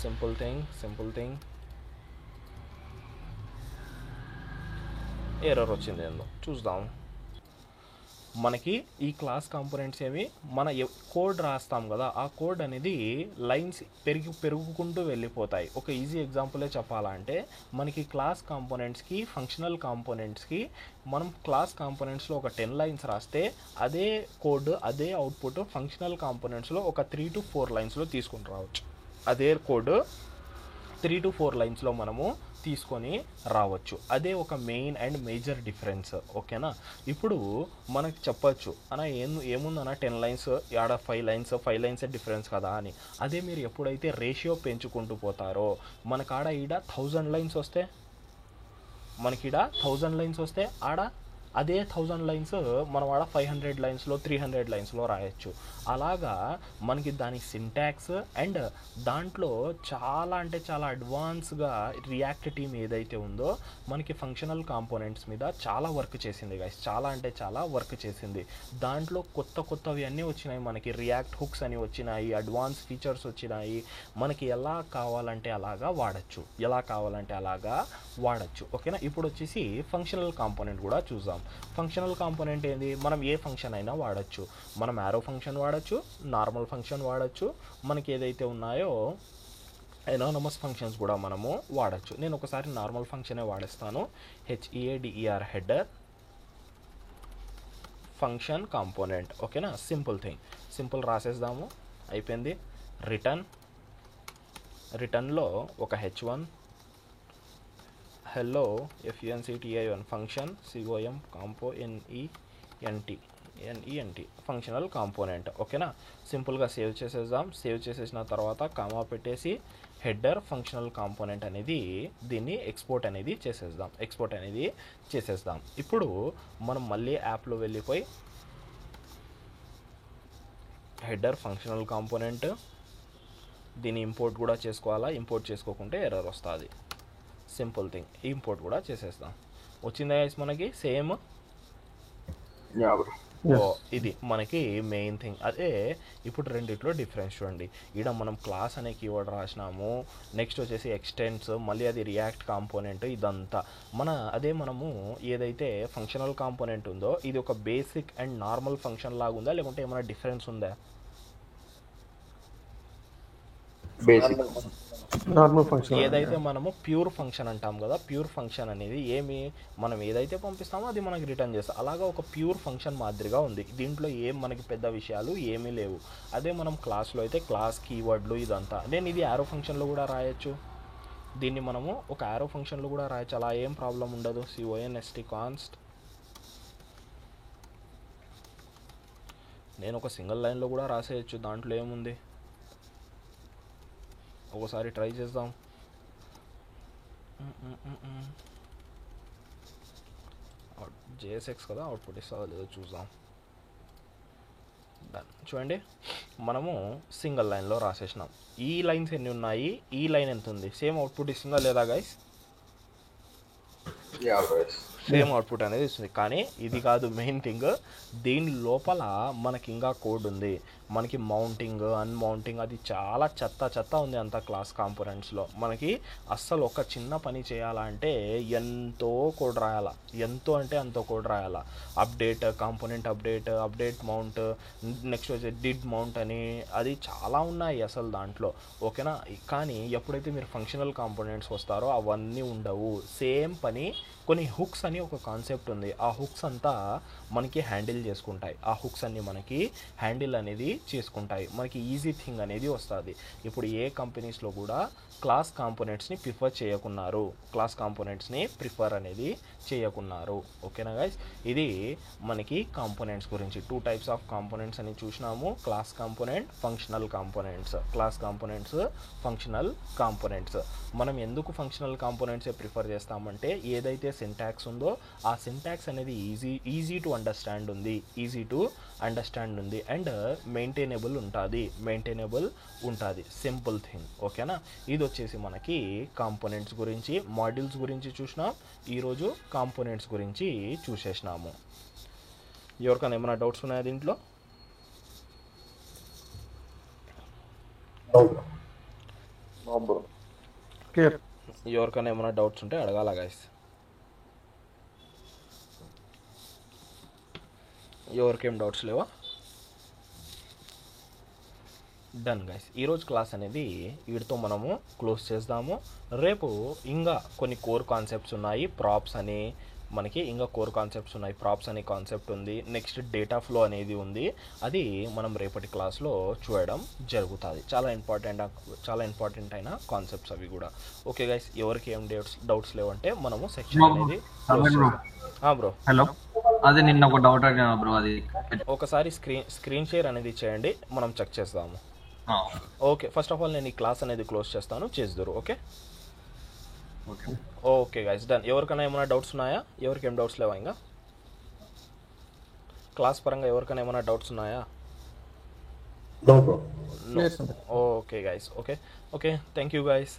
సింపుల్ థింగ్ ఎర్రర్ వచ్చింది ఏందో చూద్దాం. మనకి ఈ క్లాస్ కాంపోనెంట్స్ ఏమి మన కోడ్ రాస్తాం కదా, ఆ కోడ్ అనేది లైన్స్ పెరుగుకుంటూ వెళ్ళిపోతాయి. ఒక ఈజీ ఎగ్జాంపులే చెప్పాలంటే మనకి క్లాస్ కాంపోనెంట్స్కి ఫంక్షనల్ కాంపోనెంట్స్కి మనం క్లాస్ కాంపోనెంట్స్లో ఒక 10 లైన్స్ రాస్తే అదే కోడ్ అదే అవుట్పుట్ ఫంక్షనల్ కాంపోనెంట్స్లో ఒక 3 to 4 లైన్స్లో తీసుకుని రావచ్చు. అదే కోడ్ 3 to 4 లైన్స్లో మనము తీసుకొని రావచ్చు. అదే ఒక మెయిన్ అండ్ మేజర్ డిఫరెన్స్. ఓకేనా, ఇప్పుడు మనకు చెప్పచ్చు అన్న ఏముందన్న 10 లైన్స్ ఆడ 5 లైన్స్ డిఫరెన్స్ కదా అని. అదే మీరు ఎప్పుడైతే రేషియో పెంచుకుంటూ పోతారో మనకాడ ఈడ 1000 లైన్స్ వస్తే, మనకిడ 1000 లైన్స్ వస్తే ఆడ అదే 1000 లైన్స్ మనం ఆడ 500 లైన్స్లో 300 లైన్స్లో రాయొచ్చు. అలాగా మనకి దాని సింటాక్స్ అండ్ దాంట్లో చాలా అంటే చాలా అడ్వాన్స్గా రియాక్ట్ టీమ్ ఏదైతే ఉందో మనకి ఫంక్షనల్ కాంపోనెంట్స్ మీద చాలా వర్క్ చేసింది గైస్. చాలా అంటే చాలా వర్క్ చేసింది. దాంట్లో కొత్తవి అన్నీ వచ్చినాయి. మనకి రియాక్ట్ హుక్స్ అని వచ్చినాయి, అడ్వాన్స్ ఫీచర్స్ వచ్చినాయి. మనకి ఎలా కావాలంటే అలాగా వాడచ్చు. ఓకేనా, ఇప్పుడు వచ్చేసి ఫంక్షనల్ కాంపోనెంట్ కూడా చూద్దాం. ఫంక్షనల్ కాంపోనెంట్ ఏంది, మనం ఏ ఫంక్షన్ అయినా వాడచ్చు. మనం యారో ఫంక్షన్ వాడచ్చు, నార్మల్ ఫంక్షన్ వాడచ్చు, మనకి ఏదైతే ఉన్నాయో ఎనానమస్ ఫంక్షన్స్ కూడా మనము వాడచ్చు. నేను ఒకసారి నార్మల్ ఫంక్షనే వాడేస్తాను. H E A D E R header function component. ఓకేనా, సింపుల్ రాసేద్దాము. అయిపోయింది. రిటర్న్లో ఒక h1 hello funcTI1 function com component NENT functional component. ఓకేనా, సింపుల్గా సేవ్ చేసేద్దాం. సేవ్ చేసేసిన తర్వాత కామా పెట్టేసి హెడర్ ఫంక్షనల్ కాంపోనెంట్ అనేది దీన్ని ఎక్స్పోర్ట్ అనేది చేసేద్దాం. ఇప్పుడు మనం మళ్ళీ యాప్లో వెళ్ళిపోయి హెడర్ ఫంక్షనల్ కాంపోనెంట్ దీన్ని ఇంపోర్ట్ కూడా చేసుకోవాలా. ఇంపోర్ట్ చేసుకోకుంటే ఎర్రర్ వస్తుంది. సింపుల్ థింగ్, ఇంపోర్ట్ కూడా చేసేస్తాం. వచ్చిందా మనకి సేమ్. ఇది మనకి మెయిన్ థింగ్. అదే ఇప్పుడు రెండిట్లో డిఫరెన్స్ చూడండి. ఇక్కడ మనం క్లాస్ అనే కీవర్డ్ రాసినాము, నెక్స్ట్ వచ్చేసి ఎక్స్టెండ్స్, మళ్ళీ అది రియాక్ట్ కాంపోనెంట్, ఇదంతా అదే మనము ఏదైతే ఫంక్షనల్ కాంపోనెంట్ ఉందో ఇది ఒక బేసిక్ అండ్ నార్మల్ ఫంక్షన్ లాగా ఉందా, లేకుంటే ఏమైనా డిఫరెన్స్ ఉందా? Basic normal function. ఏదైతే మనము ప్యూర్ ఫంక్షన్ అంటాం కదా, ప్యూర్ ఫంక్షన్ అనేది మనం ఏదైతే పంపిస్తామో అది మనకి రిటర్న్ చేస్తాం. అలాగా ఒక ప్యూర్ ఫంక్షన్ మాదిరిగా ఉంది. దీంట్లో మనకి పెద్ద విషయాలు ఏమీ లేవు. అదే మనం క్లాస్లో అయితే క్లాస్ కీవర్డ్లు ఇదంతా. నేను ఇది యారో ఫంక్షన్లో కూడా రాయొచ్చు. దీన్ని మనము ఒక యారో ఫంక్షన్లో కూడా రాయొచ్చు. అలా ఏం ప్రాబ్లం ఉండదు. const కాన్స్ట్ నేను ఒక సింగిల్ లైన్లో కూడా రాసేయచ్చు. దాంట్లో ఏముంది, ఒకసారి ట్రై చేద్దాం. JSX కదా, అవుట్పుట్ ఇస్తుందో లేదో చూద్దాం. చూడండి, మనము సింగిల్ లైన్లో రాసేసినాం. ఈ లైన్స్ ఎన్ని ఉన్నాయి, ఈ లైన్ ఎంత ఉంది, సేమ్ అవుట్పుట్ ఇస్తుందా లేదా గైస్? సేమ్ అవుట్పుట్ అనేది ఇస్తుంది. కానీ ఇది కాదు మెయిన్ థింగ్. దీని లోపల మనకి ఇంకా కోడ్ ఉంది. మనకి మౌంటింగ్, అన్మౌంటింగ్, అది చాలా చెత్త ఉంది అంత క్లాస్ కాంపోనెంట్స్లో. మనకి అస్సలు ఒక చిన్న పని చేయాలంటే ఎంతో కోడ్ రాయాలా, ఎంతో అంటే అంత కోడ్ రాయాలా. Update component, update mount, next వచ్చి డిడ్ మౌంట్ అని, అది చాలా ఉన్నాయి అసలు దాంట్లో. ఓకేనా, కానీ ఎప్పుడైతే మీరు ఫంక్షనల్ కాంపోనెంట్స్ వస్తారో అవన్నీ ఉండవు. సేమ్ పని కొన్ని హుక్స్ అని అని ఒక కాన్సెప్ట్ ఉంది. ఆ హుక్స్ అంతా మనకి హ్యాండిల్ చేసుకుంటాయి. ఆ హుక్స్ అన్ని మనకి హ్యాండిల్ అనేది చేసుకుంటాయి. మనకి ఈజీ థింగ్ అనేది వస్తుంది. ఇప్పుడు ఏ కంపెనీస్లో కూడా క్లాస్ కాంపోనెంట్స్ని ప్రిఫర్ అనేది చేయకున్నారు. ఓకేనా గైస్, ఇది మనకి కాంపోనెంట్స్ గురించి 2 టైప్స్ ఆఫ్ కాంపోనెంట్స్ అని చూసినాము. Class component, functional components. Class components, functional components. మనం ఎందుకు ఫంక్షనల్ కాంపోనెంట్సే ప్రిఫర్ చేస్తామంటే ఏదైతే సింటాక్స్ ఉందో ఆ సింటాక్స్ అనేది ఈజీ టు అండర్స్టాండ్ ఉంది అండ్ మెయింటైనబుల్ ఉంటుంది. Simple thing. ఓకేనా, ఇది వచ్చేసి మనకి కాంపోనెంట్స్ గురించి, మాడ్యూల్స్ గురించి చూసినాం. ఈరోజు కాంపోనెంట్స్ గురించి చూసేసినాము. ఎవరికైనా ఏమైనా డౌట్స్ ఉన్నాయా దీంట్లో? ఎవరికైనా ఏమైనా డౌట్స్ ఉంటే అడగాల గైస్. ఎవరికేం డౌట్స్ లేవా? డన్ గైస్, ఈరోజు క్లాస్ అనేది వీటితో మనము క్లోజ్ చేద్దాము. రేపు ఇంకా కొన్ని కోర్ కాన్సెప్ట్స్ ఉన్నాయి. ప్రాప్స్ అని మనకి ఇంకా కోర్ కాన్సెప్ట్స్ ఉన్నాయి. ప్రాప్స్ అనే కాన్సెప్ట్ ఉంది. నెక్స్ట్ డేటా ఫ్లో అనేది ఉంది. అది మనం రేపటి క్లాస్లో చూడడం జరుగుతుంది. చాలా ఇంపార్టెంట్ అయిన కాన్సెప్ట్స్ అవి కూడా. ఓకే గైస్, ఎవరికి ఏం డౌట్స్ లేవంటే మనము సెక్షన్ అనేది బ్రో. హలో, అదే నిన్న ఒక డౌట్ అడిగాను బ్రో. అది ఒకసారి స్క్రీన్ షేర్ అనేది చేయండి, మనం చెక్ చేద్దాము. ఓకే, ఫస్ట్ ఆఫ్ ఆల్ నేను ఈ క్లాస్ అనేది క్లోజ్ చేస్తాను, చేద్దురు. Okay guys, done. ఎవరికైనా ఏమైనా డౌట్స్ ఉన్నాయా? ఎవరికి ఏం డౌట్స్ లేవా? ఇంకా క్లాస్ పరంగా ఎవరికైనా ఏమైనా డౌట్స్ ఉన్నాయా? Okay guys, okay thank you guys.